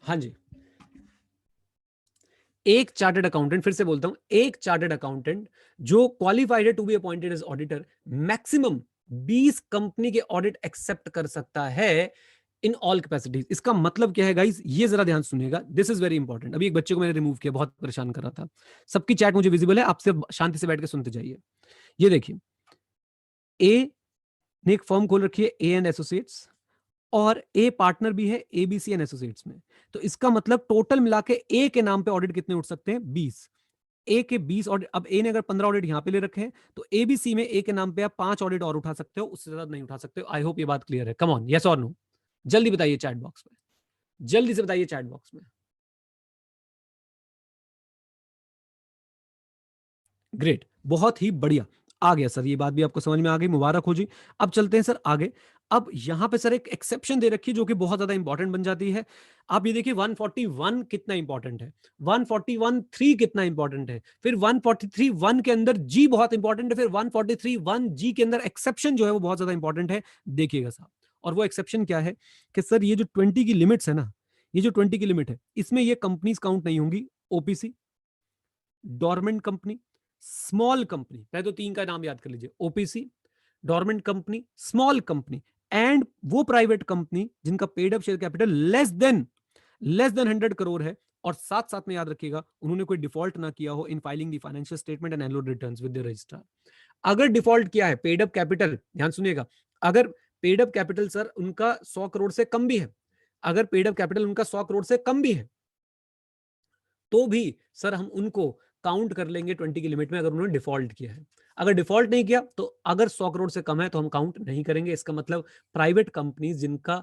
हाँ जी, एक चार्टर्ड अकाउंटेंट, फिर से बोलता हूं, एक चार्टर्ड अकाउंटेंट जो क्वालिफाइड है to be appointed as auditor, maximum 20 company के ऑडिट एक्सेप्ट कर सकता है इन ऑल कैपेसिटीज। इसका मतलब क्या है गाइस, ये जरा ध्यान सुनिएगा, दिस इज वेरी इंपॉर्टेंट। अभी एक बच्चे को मैंने रिमूव किया, बहुत परेशान कर रहा था। सबकी चैट मुझे विजिबल है, आप सिर्फ शांति से बैठ के सुनते जाइए। ये देखिए, ए ने एक फर्म खोल रखी है, ए एंड एसोसिएट्स, और ए पार्टनर भी है एबीसी एंड एसोसिएट्स में। तो इसका मतलब टोटल मिला के ए के नाम पे ऑडिट कितने उठ सकते हैं? 20। ए के 20 ऑडिट, अब ए ने अगर 15 ऑडिट यहां पे ले रखे हैं, तो एबीसी में ए के नाम पे आप 5 ऑडिट और उठा सकते हो, उससे ज्यादा नहीं उठा सकते हो। आई होप ये बात क्लियर है। कम ऑन, यस और नो, जल्दी बताइए चैट बॉक्स में, जल्दी से बताइए चैट बॉक्स में। ग्रेट, बहुत ही बढ़िया, आ गया सर, ये बात भी आपको समझ में आ गई, मुबारक हो जी। अब चलते हैं सर आगे। अब यहां पे सर एक एक्सेप्शन दे रखी है जो कि बहुत ज्यादा इंपॉर्टेंट बन जाती है। आप ये देखिए 141 कितना इंपॉर्टेंट है, 141(3) कितना इंपॉर्टेंट है, फिर 143(1) के अंदर जी बहुत इंपॉर्टेंट है, फिर 143(1) जी के अंदर एक्सेप्शन जो है वो बहुत ज्यादा इंपॉर्टेंट है। देखिएगा साहब, और वो एक्सेप्शन क्या है कि सर ये जो 20 की लिमिट्स है ना, ये जो 20 की लिमिट है, इसमें ये कंपनीज काउंट नहीं होंगी। OPC, dormant company, small company, पहले तो 3 का नाम याद कर लीजिए, OPC, dormant company, small company, and वो प्राइवेट कंपनी जिनका paid up share capital less than 100 crore है, और साथ साथ में याद रखिएगा उन्होंने कोई डिफॉल्ट ना किया हो in filing the financial statement and annual returns with the registrar. अगर डिफॉल्ट किया है, पेड अप कैपिटल, ध्यान सुनिएगा, अगर पेड अप कैपिटल सर उनका 100 करोड़ से कम भी है, अगर पेड अप कैपिटल उनका 100 करोड़ से कम भी है, तो भी सर हम उनको काउंट कर लेंगे 20 की लिमिट में, अगर उन्होंने डिफॉल्ट किया है। अगर डिफॉल्ट नहीं किया तो अगर 100 करोड़ से कम है तो हम काउंट नहीं करेंगे। इसका मतलब प्राइवेट कंपनीज जिनका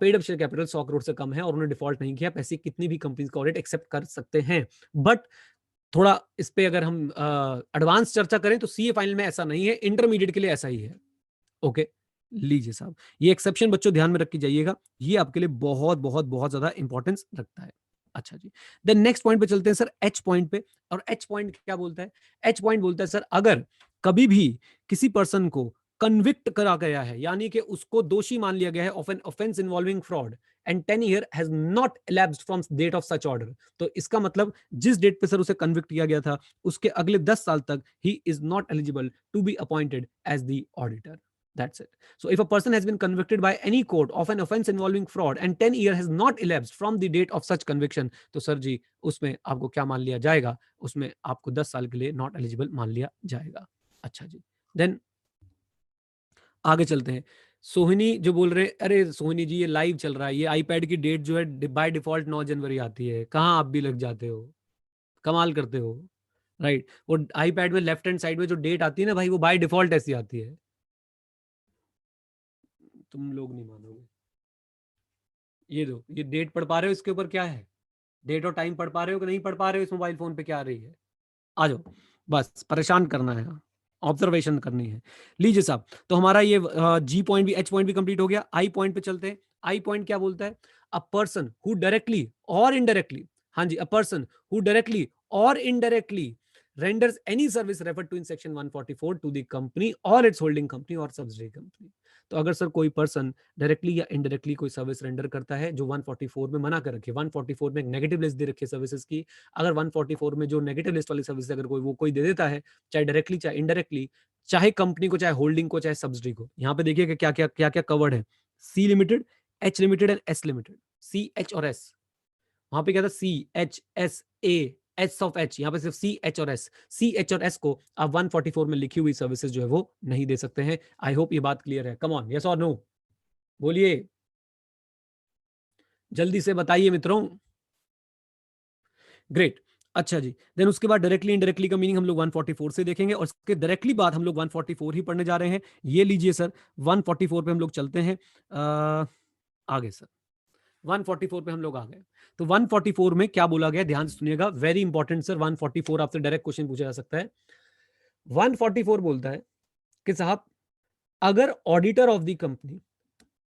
paid up share capital 100 crore से कम है और उन्होंने डिफॉल्ट नहीं किया, ऐसी कितनी भी कंपनीज का ऑडिट एक्सेप्ट कर सकते हैं। बट थोड़ा इस पे अगर हम एडवांस चर्चा करें तो सीए फाइनल में ऐसा नहीं है, इंटरमीडिएट के लिए ऐसा ही है। ओके, लीजिए साहब, ये एक्सेप्शन बच्चों ध्यान में रख के जाइएगा, ये आपके लिए बहुत बहुत बहुत ज्यादा इंपॉर्टेंस रखता है। अच्छा जी, देन नेक्स्ट पॉइंट पे चलते हैं सर, एच पॉइंट पे। और एच पॉइंट क्या बोलता है? एच पॉइंट बोलता है सर, अगर कभी भी किसी पर्सन को कन्विक्ट करा गया है, यानी कि उसको दोषी मान लिया गया है of an offence involving fraud and 10 year has not elapsed from date of such order, तो इसका मतलब जिस डेट पे सर उसे कन्विक्ट किया गया था उसके अगले 10 साल तक ही is not eligible to be appointed as the auditor. That's it. So if a person has been convicted by any court of an offense involving fraud and 10 year has not elapsed from the date of such conviction, तो sir जी उसमें आपको क्या मान लिया जाएगा? उसमें आपको 10 साल के लिए नॉट एलिजिबल मान लिया जाएगा। अच्छा जी, देन आगे चलते हैं। सोहिनी जो बोल रहे हैं, अरे सोहिनी जी ये लाइव चल रहा है, ये आईपैड की डेट जो है बाय डिफॉल्ट 9 जनवरी आती है, कहाँ आप भी लग जाते हो, कमाल करते हो, राइट? वो आईपैड में लेफ्ट हैंड साइड में जो डेट आती है ना भाई, वो बाय डिफॉल्ट ऐसी आती है, तुम लोग नहीं मानोगे। ये दो, ये डेट पढ़ पा रहे हो, इसके ऊपर क्या है, डेट और टाइम पढ़ पा रहे हो कि नहीं पढ़ पा रहे हो, इस मोबाइल फोन पे क्या आ रही है? आ जाओ, बस परेशान करना है, ऑब्जर्वेशन करनी है। लीजिए साहब, तो हमारा ये जी पॉइंट भी, एच पॉइंट भी कंप्लीट हो गया। आई पॉइंट पे चलते हैं। आई पॉइंट क्या बोलता है? अ पर्सन हु डायरेक्टली और इनडायरेक्टली, हाँ जी, अ पर्सन हु डायरेक्टली और indirectly renders any service referred to in section 144 to the company or its holding company or subsidiary company। तो अगर सर कोई पर्सन डायरेक्टली या इनडायरेक्टली कोई सर्विस रेंडर करता है जो 144 में मना कर रखी है, 144 में एक नेगेटिव लिस्ट दे रखी है सर्विसेज की, अगर 144 में जो नेगेटिव लिस्ट वाली सर्विस अगर कोई दे देता है, चाहे डायरेक्टली चाहे इनडायरेक्टली, चाहे कंपनी को, चाहे होल्डिंग को, चाहे सब्सिडी को, यहाँ पे देखिए कि क्या क्या कवर्ड है। C limited, H limited and S limited. C, H और एस, वहां पे क्या था? C, H, S, A, S of H, यहाँ पे सिर्फ सी, एच और एस। सी, एच और एस को आप 144 में लिखी हुई सर्विसेज जो है वो नहीं दे सकते हैं। आई होप ये बात क्लियर है। कम ऑन, यस और नो, बोलिए, जल्दी से बताइए मित्रों। ग्रेट, अच्छा जी, देन उसके बाद डायरेक्टली इनडायरेक्टली का मीनिंग हम लोग 144 से देखेंगे, और उसके डायरेक्टली बाद हम लोग 144 ही पढ़ने जा रहे हैं। ये लीजिए सर, 144 पे हम लोग चलते हैं। आगे सर, 144 पे हम लोग आ गए। तो 144 में क्या बोला गया, ध्यान से सुनिएगा, वेरी इंपॉर्टेंट सर। 144 आपसे डायरेक्ट क्वेश्चन पूछा जा सकता है। 144 बोलता है कि साहब, अगर auditor of the company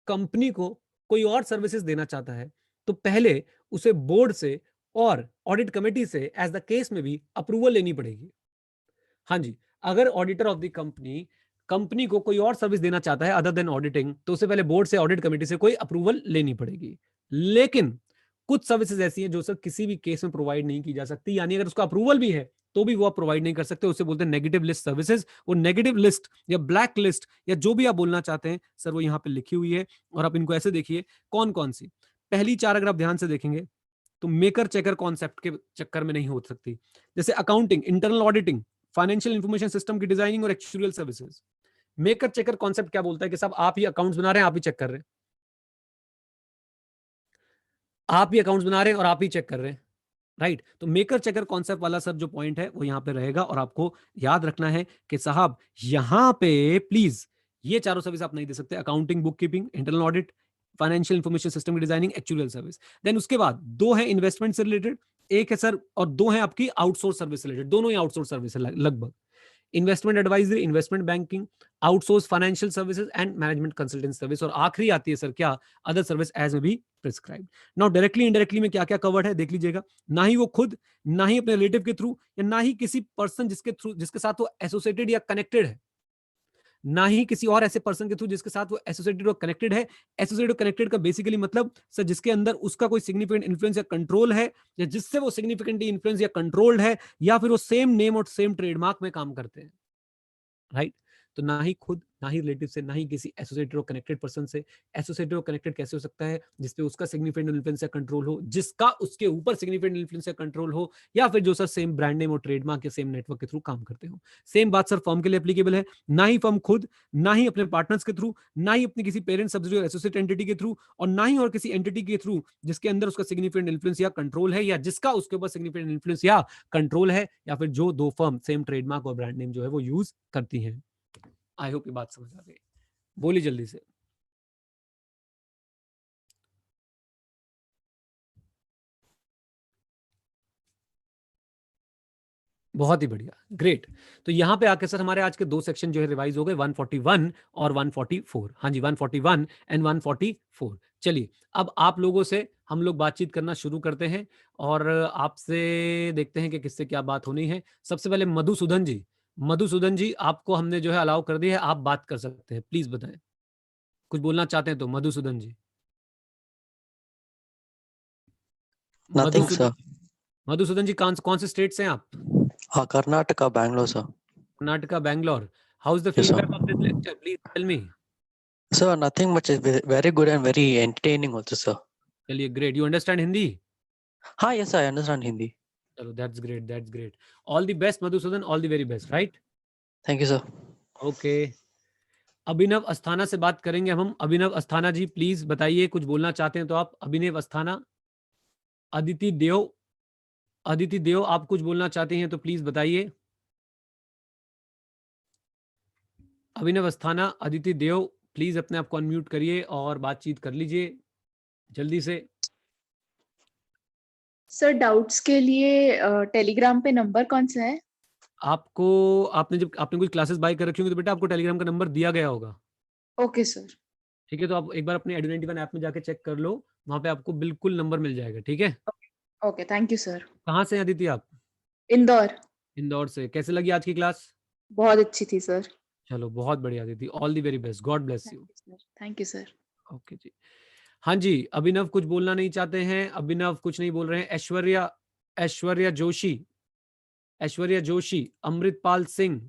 company को कोई और सर्विसेज देना चाहता है, तो पहले उसे बोर्ड से और ऑडिट कमेटी से एज द केस में भी अप्रूवल लेनी पड़ेगी। हाँ जी, अगर ऑडिटर ऑफ द कंपनी को कोई और सर्विस देना चाहता है अदर देन ऑडिटिंग, तो उससे पहले बोर्ड से, ऑडिट कमेटी से कोई अप्रूवल लेनी पड़ेगी। लेकिन कुछ सर्विसेज ऐसी हैं जो सर किसी भी केस में प्रोवाइड नहीं की जा सकती, यानी अगर उसका अप्रूवल भी है तो भी वो आप प्रोवाइड नहीं कर सकते, उससे बोलते हैं नेगेटिव लिस्ट सर्विसेज। वो नेगेटिव लिस्ट या ब्लैक लिस्ट या जो भी आप बोलना चाहते हैं सर, वो यहाँ पे लिखी हुई है, और आप इनको ऐसे देखिए कौन कौन सी। पहली चार अगर आप ध्यान से देखेंगे तो मेकर चेकर कॉन्सेप्ट के चक्कर में नहीं हो सकती, जैसे accounting, internal auditing, financial information system की डिजाइनिंग और actual services. Maker checker concept क्या बोलता है कि साहब आप ही अकाउंट्स बना रहे हैं, आप ही चेक कर रहे हैं, आप ही अकाउंट्स बना रहे हैं और आप ही चेक कर रहे हैं, राइट। तो मेकर चेकर कॉन्सेप्ट वाला सर जो पॉइंट है वो यहां पे रहेगा, और आपको याद रखना है कि साहब यहां पे प्लीज ये चारों सर्विस आप नहीं दे सकते, accounting, book keeping, internal audit, financial information system की डिजाइनिंग, एक्चुअल सर्विस। देन उसके बाद दो है इन्वेस्टमेंट से रिलेटेड, एक है सर, और दो है आपकी आउटसोर्स सर्विस से रिलेटेड, दोनों ही आउटसोर्स सर्विस है लगभग। Investment advisory, investment banking, outsource financial services and management consultancy service, और आखिरी आती है सर क्या, अदर सर्विस एज में भी प्रिस्क्राइब। नाउ डायरेक्टली इंडायरेक्टली में क्या क्या कवर्ड है देख लीजिएगा। ना ही वो खुद, ना ही अपने रिलेटिव के थ्रू, या ना ही किसी पर्सन जिसके थ्रू, जिसके साथ वो एसोसिएटेड या कनेक्टेड है, ना ही किसी और ऐसे पर्सन के थ्रू जिसके साथ वो एसोसिएटेड और कनेक्टेड है। एसोसिएटेड और कनेक्टेड का बेसिकली मतलब सर जिसके अंदर उसका कोई सिग्निफिकेंट इन्फ्लुएंस या कंट्रोल है, या जिससे वो सिग्निफिकेंटली इन्फ्लुएंस या कंट्रोल्ड है, या फिर वो सेम नेम और सेम ट्रेडमार्क में काम करते हैं, राइट। तो ना ही खुद, ना ही रिलेटिव से, ना ही किसी एसोसिएटेड और कनेक्टेड पर्सन से। एसोसिएटेड और कनेक्टेड कैसे हो सकता है, जिसपे उसका सिग्निफिकेंट इन्फ्लुएंस या कंट्रोल हो, जिसका उसके ऊपर सिग्निफिकेंट इन्फ्लुएंस या कंट्रोल हो, या फिर जो सर सेम ब्रांड नेम और ट्रेडमार्क या सेम नेटवर्क के थ्रू काम करते हो। सेम बात सर फर्म के लिए एप्लीकेबल है। ना ही फर्म खुद, ना ही अपने पार्टनर्स के थ्रू, ना ही अपनी किसी पेरेंट, सब्सिडियरी और एसोसिएट एंटिटी के थ्रू, और ना ही और किसी एंटिटी के थ्रू जिसके अंदर उसका सिग्निफिकेंट इन्फ्लुएंस या कंट्रोल है, या जिसका उसके ऊपर सिग्निफिकेंट इन्फ्लुएंस या कंट्रोल है, या फिर जो दो फर्म सेम ट्रेडमार्क और ब्रांड नेम जो है वो यूज करती हैं। आई होप ये बात समझ आ गई। बोली जल्दी से। बहुत ही बढ़िया, ग्रेट। तो यहां पे आके सर हमारे आज के दो सेक्शन जो है रिवाइज हो गए, 141 और 144। हाँ जी, 141 एंड 144। चलिए अब आप लोगों से हम लोग बातचीत करना शुरू करते हैं, और आपसे देखते हैं कि किससे क्या बात होनी है। सबसे पहले मधुसूदन जी, मधुसूदन जी आपको हमने जो है अलाउ कर दिया है, आप बात कर सकते हैं, प्लीज बताएं कुछ बोलना चाहते हैं तो। मधुसूदन जी, Nothing, मधुसूदन, sir. मधुसूदन जी कौन से स्टेट से हैं आप? Karnataka, Bangalore, sir. Karnataka, Bangalore. How is the Yes, sir. Feedback of this lecture, please tell me. Sir, nothing much. Is very good and very entertaining also, sir. चलिए ग्रेट, यू अंडरस्टैंड हिंदी? हाँ, yes, I understand Hindi. चलो that's great, that's great. All the best Madhusudan, all the very best, right. Thank you, sir. Okay, Abhinav Asthana से बात करेंगे हम। अभिनव अस्थाना जी please बताइए, कुछ बोलना चाहते हैं तो आप। अभिनव अस्थाना। अदिति देव, अदिति देव आप कुछ बोलना चाहते हैं तो प्लीज बताइए। अभिनव अस्थाना, अदिति देव, प्लीज अपने आप को अनम्यूट करिए और बातचीत कर लीजिए जल्दी से। सर डाउट्स के लिए टेलीग्राम पे नंबर कौन सा है? आपको, आपने जब आपने कोई क्लासेस बाय कर रखी होंगी तो बेटा आपको टेलीग्राम का नंबर दिया गया होगा। Okay sir. ठीक है, तो आप एक बार अपने एडु91 ऐप में जाके चेक कर लो, वहां पे आपको बिल्कुल नंबर मिल जाएगा, ठीक है। Okay, thank you sir. कहाँ से हैं अदिति आप? इंदौर। इंदौर से। कैसे लगी आज की क्लास? बहुत अच्छी थी सर। चलो बहुत बढ़िया Aditi, all the very best, God bless thank you. You sir, thank you sir. Okay जी। हाँ जी, अभिनव कुछ बोलना नहीं चाहते हैं, अभिनव कुछ नहीं बोल रहे हैं। ऐश्वर्या, ऐश्वर्या जोशी, ऐश्वर्या जोशी, अमृतपाल सिंह,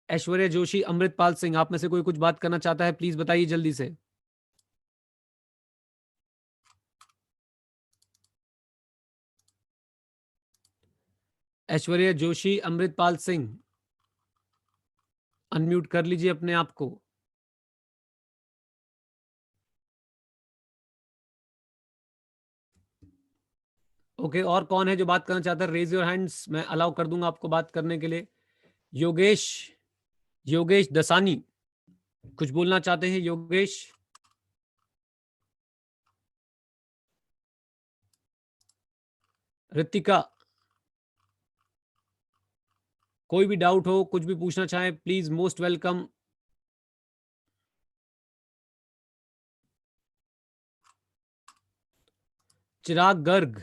ऐश्वर्या जोशी, अमृतपाल सिंह, आप में से कोई कुछ बात करना चाहता है प्लीज बताइए जल्दी से। ऐश्वर्या जोशी, अमृतपाल सिंह, अनम्यूट कर लीजिए अपने आप को। ओके, और कौन है जो बात करना चाहता है? रेज योर हैंड्स, मैं अलाउ कर दूंगा आपको बात करने के लिए। योगेश, योगेश दसानी, कुछ बोलना चाहते हैं योगेश? ऋतिका, कोई भी डाउट हो, कुछ भी पूछना चाहे प्लीज, मोस्ट वेलकम। चिराग गर्ग,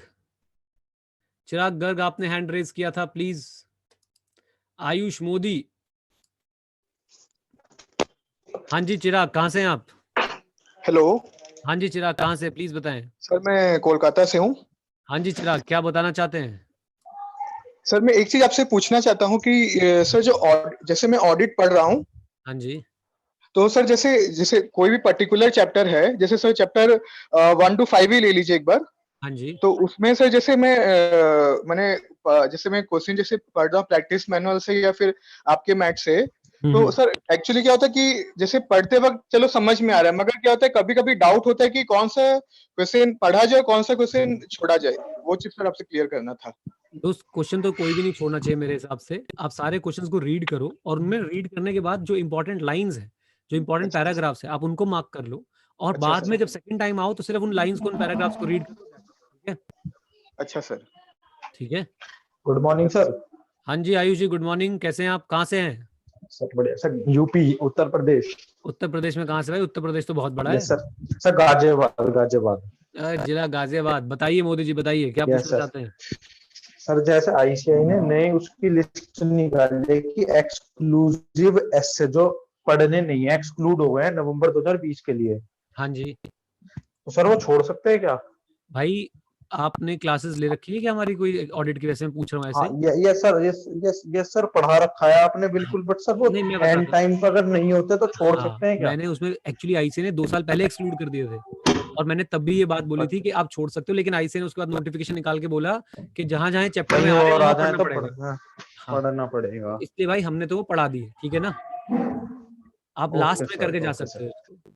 चिराग गर्ग आपने हैंड रेज किया था, प्लीज। आयुष मोदी। हाँ जी चिराग, कहाँ से हैं आप? हेलो हाँ जी चिराग, कहाँ से, प्लीज बताएं। सर, मैं कोलकाता से हूँ। हाँ जी चिराग, क्या बताना चाहते हैं? सर, मैं एक चीज आपसे पूछना चाहता हूँ कि सर जैसे मैं ऑडिट पढ़ रहा हूँ, हाँ जी। तो सर जैसे जैसे कोई भी पर्टिकुलर चैप्टर है, जैसे सर चैप्टर 1 to 5 ही ले लीजिए एक बार। हाँ जी। तो उसमें सर जैसे जैसे मैं क्वेश्चन जैसे पढ़ रहा हूँ प्रैक्टिस मैनुअल से या फिर आपके मैट से, तो सर एक्चुअली क्या होता है कि जैसे पढ़ते वक्त चलो समझ में आ रहा है, मगर क्या होता है कभी कभी डाउट होता है कि कौन सा क्वेश्चन पढ़ा जाए, कौन सा क्वेश्चन छोड़ा जाए। वो चीज सर आपसे क्लियर करना था। दोस्त, क्वेश्चन तो कोई भी नहीं छोड़ना चाहिए मेरे हिसाब से। आप सारे क्वेश्चंस को रीड करो और उनमें रीड करने के बाद जो इंपॉर्टेंट लाइंस है, जो इंपॉर्टेंट अच्छा पैराग्राफ्स है, आप उनको मार्क कर लो। और अच्छा बाद में सर। जब सेकंड टाइम आओ तो सिर्फ उन लाइंस को, उन पैराग्राफ्स को रीड करो। ठीक है? अच्छा सर। ठीक है। Good morning sir. हाँ जी आयुष जी, गुड मॉर्निंग। कैसे हैं आप? कहाँ से हैं? सर बढ़िया सर, यूपी उत्तर प्रदेश। उत्तर प्रदेश में कहाँ से भाई? उत्तर प्रदेश तो बहुत बड़ा है। Yes sir. Sir Ghaziabad Ghaziabad. जिला गाजियाबाद। बताइए मोदी जी, बताइए क्या यस पूछना सर। चाहते हैं? सर जैसे आईसीआई ने नई उसकी लिस्ट निकाली है कि एक्सक्लूसिव एसे जो पढ़ने नहीं है, एक्सक्लूड हो गए हैं नवंबर 2020 के लिए, हाँ जी तो सर वो छोड़ सकते हैं क्या? भाई, आपने क्लासेस ले रखी है क्या हमारी कोई ऑडिट की? वैसे मैं पूछ रहा हूँ हाँ ऐसे। यस सर, यस सर, पढ़ा रखा है आपने बिल्कुल, बट सर वो नहीं, मैं एंड बताता हूँ। टाइम पर अगर नहीं होते तो छोड़ हाँ, सकते हैं क्या? मैंने उसमें एक्चुअली आईसी ने 2 साल पहले एक्सक्लूड कर दिए थे। और मैंने तब भी ये बात बोली थी कि आप छोड़ सकते हो, लेकिन आईसी ने उसके बाद नोटिफिकेशन निकाल के बोला कि जहां जहां चैप्टर में कहीं आ रहे हैं और आ वहां जाए पढ़ना तो पड़ेगा। हाँ, पढ़ना पड़ेगा। इसलिए भाई हमने तो वो पढ़ा दी है। ठीक है ना? आप ओके लास्ट में सर, करके जा ओके सकते सर, हो इसको।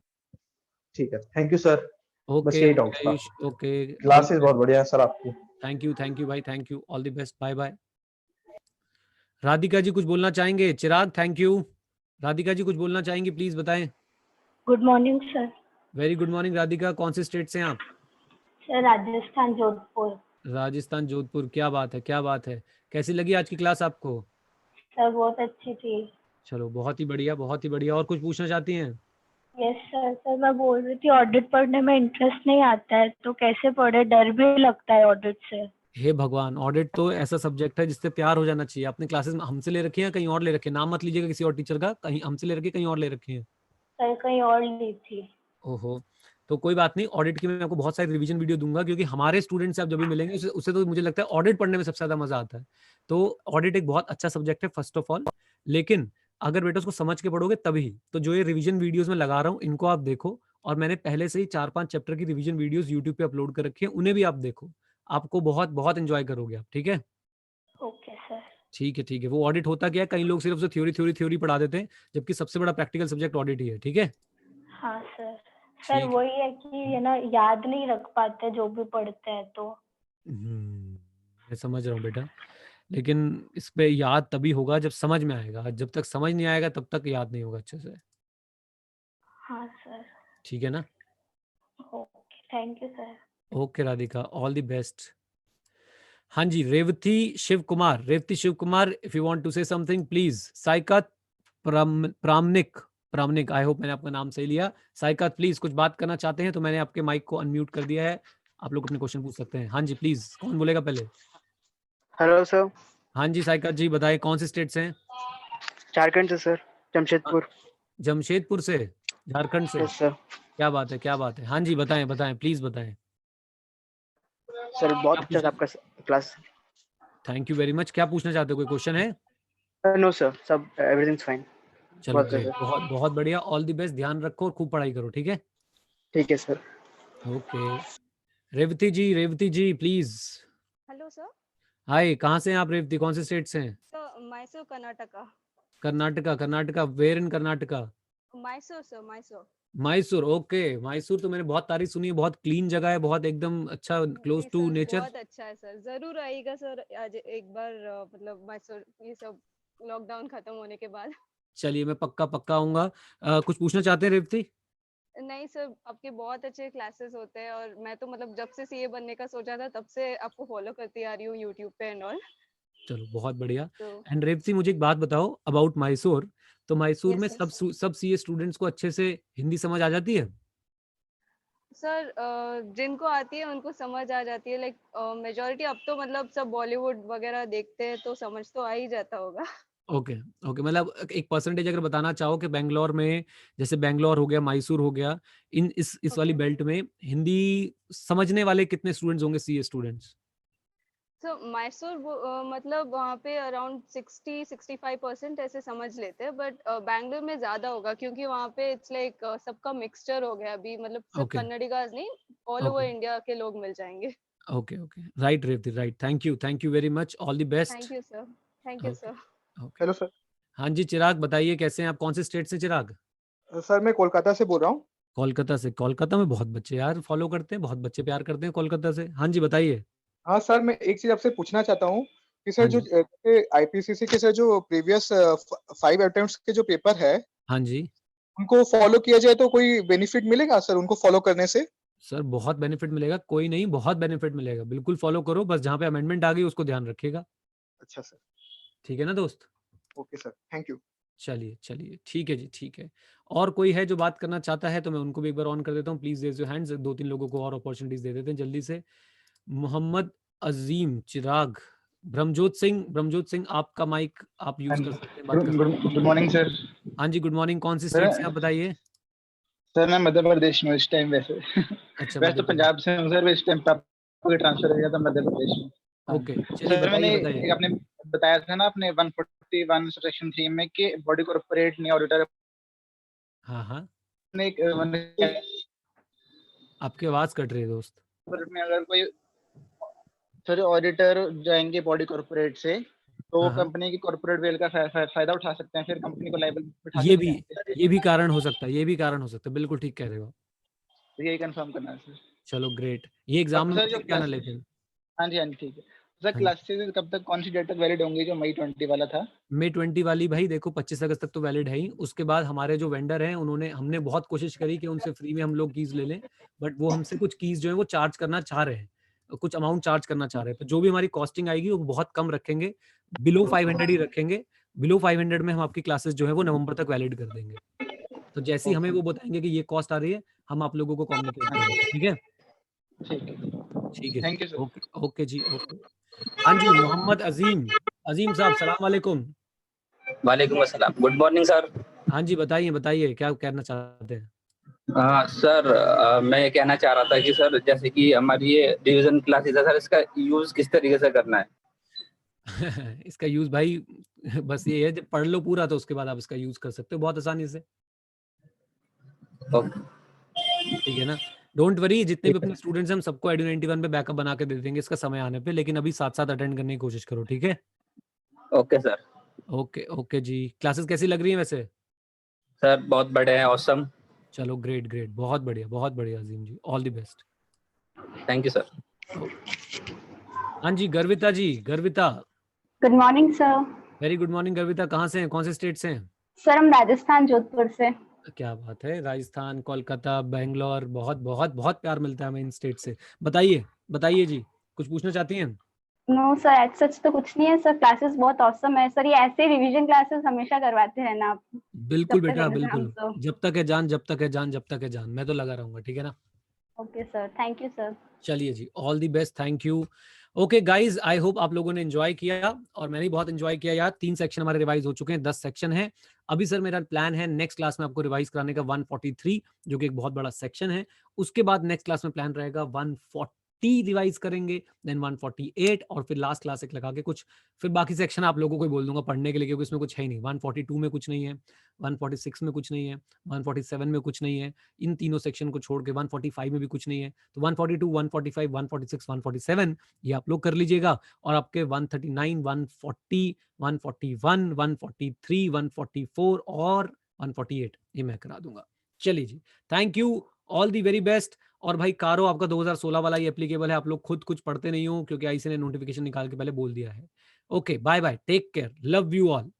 ठीक है, थैंक यू सर। बस ओके यही डाउट ओके था। Ayush, okay. All the classes बहुत बेस्ट। बढ़िया है सर आपकी। थैंक यू भाई, thank you. All the best, bye bye. Radhika ji कुछ बोलना चाहेंगे? Chirag, thank you. राधिका जी कुछ बोलना चाहेंगी, प्लीज बताएं। Good morning sir. Very good morning Radhika. कौन से स्टेट से हैं आप? सर राजस्थान जोधपुर। राजस्थान जोधपुर। क्या बात है, क्या बात है। कैसी लगी आज की क्लास आपको? सर बहुत अच्छी थी। चलो, बहुत ही बढ़िया, बहुत ही बढ़िया। और कुछ पूछना चाहती हैं? Yes sir. सर मैं बोल रही थी ऑडिट पढ़ने में इंटरेस्ट नहीं आता है, तो कैसे पढ़े? डर भी लगता है ऑडिट से। हे भगवान, ऑडिट तो ऐसा सब्जेक्ट है जिससे प्यार हो जाना चाहिए। आपने क्लासेस हमसे ले रखी है, कहीं और ले रखी है? नाम मत लीजिएगा किसी और टीचर का। कहीं हमसे ले रखी है, कहीं और ले रखी है? सर कहीं और ली थी। ओहो, तो कोई बात नहीं। ऑडिट की मैं आपको बहुत सारी रिवीजन वीडियो दूंगा, क्योंकि हमारे स्टूडेंट से आप जब भी मिलेंगे उससे तो मुझे लगता है ऑडिट पढ़ने में सबसे ज्यादा मजा आता है। तो ऑडिट एक बहुत अच्छा सब्जेक्ट है फर्स्ट ऑफ ऑल। लेकिन अगर बेटा उसको समझ के पढ़ोगे तभी। तो जो ये रिवीजन वीडियोस में लगा रहा हूँ, इनको आप देखो। और मैंने पहले से ही 4-5 चैप्टर की रिवीजन वीडियोस यूट्यूब पे अपलोड कर रखी है, उन्हें भी आप देखो। आपको बहुत बहुत एंजॉय करोगे आप। ठीक है? Okay sir. ठीक है, ठीक है। वो ऑडिट होता क्या है, कई लोग सिर्फ उसे थ्योरी पढ़ा देते हैं, जबकि सबसे बड़ा प्रैक्टिकल सब्जेक्ट ऑडिट ही है। ठीक है? हाँ सर। सर ठीक है। वही है कि ये ना याद नहीं रख पाते जो भी पढ़ते हैं तो। मैं समझ रहा हूँ बेटा, लेकिन इस पे याद तभी होगा जब समझ में आएगा। जब तक समझ नहीं आएगा तब तक याद नहीं होगा अच्छे से। हाँ सर। ठीक है ना? Okay, thank you sir. Okay Radhika, all the best. हाँ जी, Revathi Shiv Kumar, if you want to say something please. Saikat Pramanik, Pramanik, I hope मैंने आपका नाम सही लिया। साइकात प्लीज कुछ बात करना चाहते हैं तो मैंने आपके माइक को अनम्यूट कर दिया है। आप लोग अपने क्वेश्चन पूछ सकते हैं। हाँ जी प्लीज, कौन बोलेगा पहले? Hello sir. हाँ जी साइकात जी, बताइए कौन से स्टेट से हैं? झारखंड से सर, जमशेदपुर। जमशेदपुर से, झारखंड से। Yes sir. क्या बात है, क्या बात है। हाँ जी बताएं, बताएं, प्लीज बताएं। सर बहुत अच्छा था आपका class. Thank you very much. क्या पूछना चाहते हो, कोई क्वेश्चन है? नो सर, सब एवरीथिंग फाइन। चलो बहुत ग्रेट, सर। बहुत बहुत बढ़िया। ऑल द बेस्ट, ध्यान रखो और खूब पढ़ाई करो। ठीक है? ठीक है sir. Okay. Revathi ji please. Hello sir. Hi, कहाँ से हैं आप रेवती? कौन से स्टेट से हैं? Sir Mysore Karnataka. Karnataka. Karnataka, where in Karnataka? Mysore sir, Mysore. Mysore. Okay, Mysore तो मैंने बहुत तारीफ सुनी है। बहुत क्लीन जगह है, बहुत एकदम अच्छा, क्लोज जी टू सर, नेचर। बहुत अच्छा है सर, जरूर आइएगा सर। आज एक बार मतलब मैसूर ये सब लॉकडाउन खत्म होने के बाद। चलिए, मैं पक्का पक्का आऊंगा। कुछ पूछना चाहते हैं रेवती? नहीं सर, आपके बहुत अच्छे क्लासेस होते हैं और मैं तो मतलब जब से सीए बनने का सोचा था तब से आपको फॉलो करती आ रही हूँ यूट्यूब पे एंड ऑल। चलो बहुत बढ़िया। तो एंड रेवती, मुझे एक बात बताओ अबाउट मैसूर। तो मैसूर में यस सर। सब सीए स्टूडेंट्स को अच्छे से हिंदी समझ आ जाती है? सर जिनको आती है उनको समझ आ जाती है, लाइक मेजोरिटी अब तो मतलब सब बॉलीवुड वगैरह देखते हैं तो समझ तो आ ही जाता होगा। ओके ओके, मतलब एक परसेंटेज अगर बताना चाहो कि बेंगलोर में, जैसे बेंगलोर हो गया, मैसूर हो गया, इस वाली Okay. बेल्ट में हिंदी समझने वाले कितने स्टूडेंट्स होंगे, सीए स्टूडेंट्स? सो मैसूर मतलब वहाँ पे अराउंड 60-65% ऐसे समझ लेते हैं, बट बैंगलोर में ज्यादा होगा क्योंकि वहाँ पे इट्स लाइक सबका मिक्सचर हो गया अभी, मतलब सिर्फ ओके कन्नडिगा नहीं, ऑल ओवर ओके इंडिया के लोग मिल जाएंगे। Okay okay, right Revati, right. Thank you very much, all the best. Thank you sir. Thank you okay sir. Okay. Hello sir. हाँ जी चिराग, बताइए कैसे हैं आप, कौन से स्टेट से चिराग? सर मैं कोलकाता से बोल रहा हूँ। कोलकाता से? कोलकाता में बहुत बच्चे यार फॉलो करते हैं, बहुत बच्चे प्यार करते हैं कोलकाता से। हाँ जी बताइए। हाँ सर, मैं एक चीज आपसे पूछना चाहता हूँ कि सर हाँ जो जी आईपीसीसी के सर जो प्रीवियस 5 अटेम्प्ट्स के जो पेपर है, हाँ जी उनको फॉलो किया जाए तो कोई बेनिफिट मिलेगा सर उनको फॉलो करने से? सर, बहुत बेनिफिट मिलेगा, कोई नहीं, बहुत बेनिफिट मिलेगा, बिल्कुल फॉलो करो, बस जहाँ पे अमेंडमेंट आ गई उसको ध्यान रखिएगा। अच्छा सर। ठीक है ना दोस्त? Okay sir, thank you. चलिए चलिए, ठीक है जी, ठीक है। और कोई है जो बात करना चाहता है तो मैं उनको भी एक बार ऑन कर देता हूँ, प्लीज रेज योर हैंड्स, 2-3 लोगों को और अपॉर्चुनिटीज दे देते हैं जल्दी से। मोहम्मद अजीम, चिराग, ब्रह्मजोत सिंह आपका माइक आप यूज कर सकते हैं, बात कर सकते हैं। Good morning sir. हाँ जी गुड मॉर्निंग, कौन सी सर स्टेट से आप बताइए? सर मैं मध्य प्रदेश में इस टाइम वैसे अच्छा, वैसे मध्य तो प्रदेश। पंजाब से हूँ सर, इस टाइम पापा का ट्रांसफर हो गया था मध्य प्रदेश में। हाँ ओके चलिए, सर, मैंने बताइए बताइए। एक आपने बताया था ना आपने 141 सेक्शन 3 में कि बॉडी कॉर्पोरेट नहीं ऑडिटर हाँ हाँ, ने एक आपकी आवाज कट रही है दोस्त। में अगर कोई सर ऑडिटर जाएंगे बॉडी कॉर्पोरेट से तो वो हाँ हाँ, कंपनी की कॉर्पोरेट वेल का फायदा उठा सकते हैं, फिर कंपनी को लायबल बिठा ये सकते भी हैं। ये भी कारण हो सकता है, ये भी कारण हो सकता है, बिल्कुल ठीक कह रहे हो। तो यही कंफर्म करना है सर। चलो ग्रेट, ये एग्जाम और में सर जो पूछे क्या ना, क्लासेस, लेकिन हाँ जी ठीक है सर, हाँ जी, क्लासेस कब तक कौन सी डेट तक वैलिड होंगी जो मई 20 वाला था? मई 20 वाली भाई देखो 25 अगस्त तक तो वैलिड है ही। उसके बाद हमारे जो वेंडर हैं हमने बहुत कोशिश करी कि उनसे फ्री में हम लोग कीज ले लें, बट वो हमसे कुछ कीज जो है वो चार्ज करना चाह रहे हैं, कुछ अमाउंट चार्ज करना चाह रहे हैं। तो जो भी हमारी कॉस्टिंग आएगी वो बहुत कम रखेंगे, बिलो 500 ही रखेंगे। बिलो 500 में हम आपकी क्लासेस जो है वो नवंबर तक वैलिड कर देंगे। तो जैसे ही हमें वो बताएंगे कि ये कॉस्ट आ रही है, हम आप लोगों को कम्युनिकेट करेंगे। ठीक है? ठीक है, ठीक है जी, thank you sir. Okay okay जी, ओके। हाँ जी मोहम्मद अजीम, अजीम साहब सलाम वालेकुम। वालेकुम अस्सलाम, गुड मॉर्निंग सर। हाँ जी बताइए बताइए, क्या कहना चाहते हैं? सर मैं ये कहना चाह रहा था कि सर जैसे कि हमारी ये डिवीजन क्लासेस है सर, इसका यूज किस तरीके से करना है? इसका यूज भाई बस ये है, जब पढ़ लो पूरा तो उसके बाद आप इसका यूज कर सकते हो बहुत आसानी से। ओके ठीक है ना? डोंट वरी, जितने भी अपने स्टूडेंट्स हैं हम सबको एडू 91 पे बैकअप बना के दे देंगे इसका समय आने पे, लेकिन अभी साथ साथ अटेंड करने की कोशिश करो। ठीक है? Okay sir. ओके ओके जी। क्लासेस कैसी लग रही हैं वैसे? सर बहुत बड़े हैं, ऑसम। चलो ग्रेट ग्रेट, बहुत बढ़िया Azeem ji, all the best. Thank you sir. हाँ जी Garvita ji, Garvita, good morning sir. Very good morning Garvita, कहाँ से हैं, कौन से स्टेट से हैं? सर हम राजस्थान जोधपुर से। क्या बात है, राजस्थान, कोलकाता, बेंगलोर, बहुत बहुत बहुत प्यार मिलता है हमें इन स्टेट से। बताइए बताइए जी, कुछ पूछना चाहती हैं? नो सर, एज सच तो कुछ नहीं है सर, क्लासेस बहुत ऑसम है सर, ये ऐसे रिवीजन क्लासेस हमेशा करवाते रहना आप। बिल्कुल जब तक बेटा एग्जाम बिल्कुल, तो। जब तक है जान, जब तक है जान, जब तक है जान, मैं तो लगा रहूंगा। ठीक है ना? Okay sir, thank you sir. चलिए जी, all the best, thank you. Okay guys, I hope आप लोगों ने एंजॉय किया, और मैंने बहुत एंजॉय किया यार। 3 सेक्शन हमारे रिवाइज हो चुके हैं, 10 सेक्शन है अभी। सर मेरा प्लान है नेक्स्ट क्लास में आपको रिवाइज कराने का 143, जो कि एक बहुत बड़ा सेक्शन है। उसके बाद नेक्स्ट क्लास में प्लान रहेगा 140 रिवाइज करेंगे, देन 148, और फिर लास्ट क्लास एक लगा के कुछ, फिर बाकी सेक्शन आप लोगों को ही बोल दूंगा पढ़ने के लिए, क्योंकि इसमें कुछ है ही नहीं। 142 में कुछ नहीं है, 146 में कुछ नहीं है, 147 में कुछ नहीं है, इन तीनों सेक्शन को छोड़ के 145 में भी कुछ नहीं है। तो 142, 145, 146, 147 ये आप लोग कर लीजिएगा, और आपके 139, 140, 141, 143, 144 और 148 ये मैं करा दूंगा। चलिए जी, thank you, all the very best. और भाई कारो, आपका 2016 वाला ही एप्लीकेबल है, आप लोग खुद कुछ पढ़ते नहीं हो क्योंकि आईसी ने नोटिफिकेशन निकाल के पहले बोल दिया है। Okay bye bye, take care, love you all.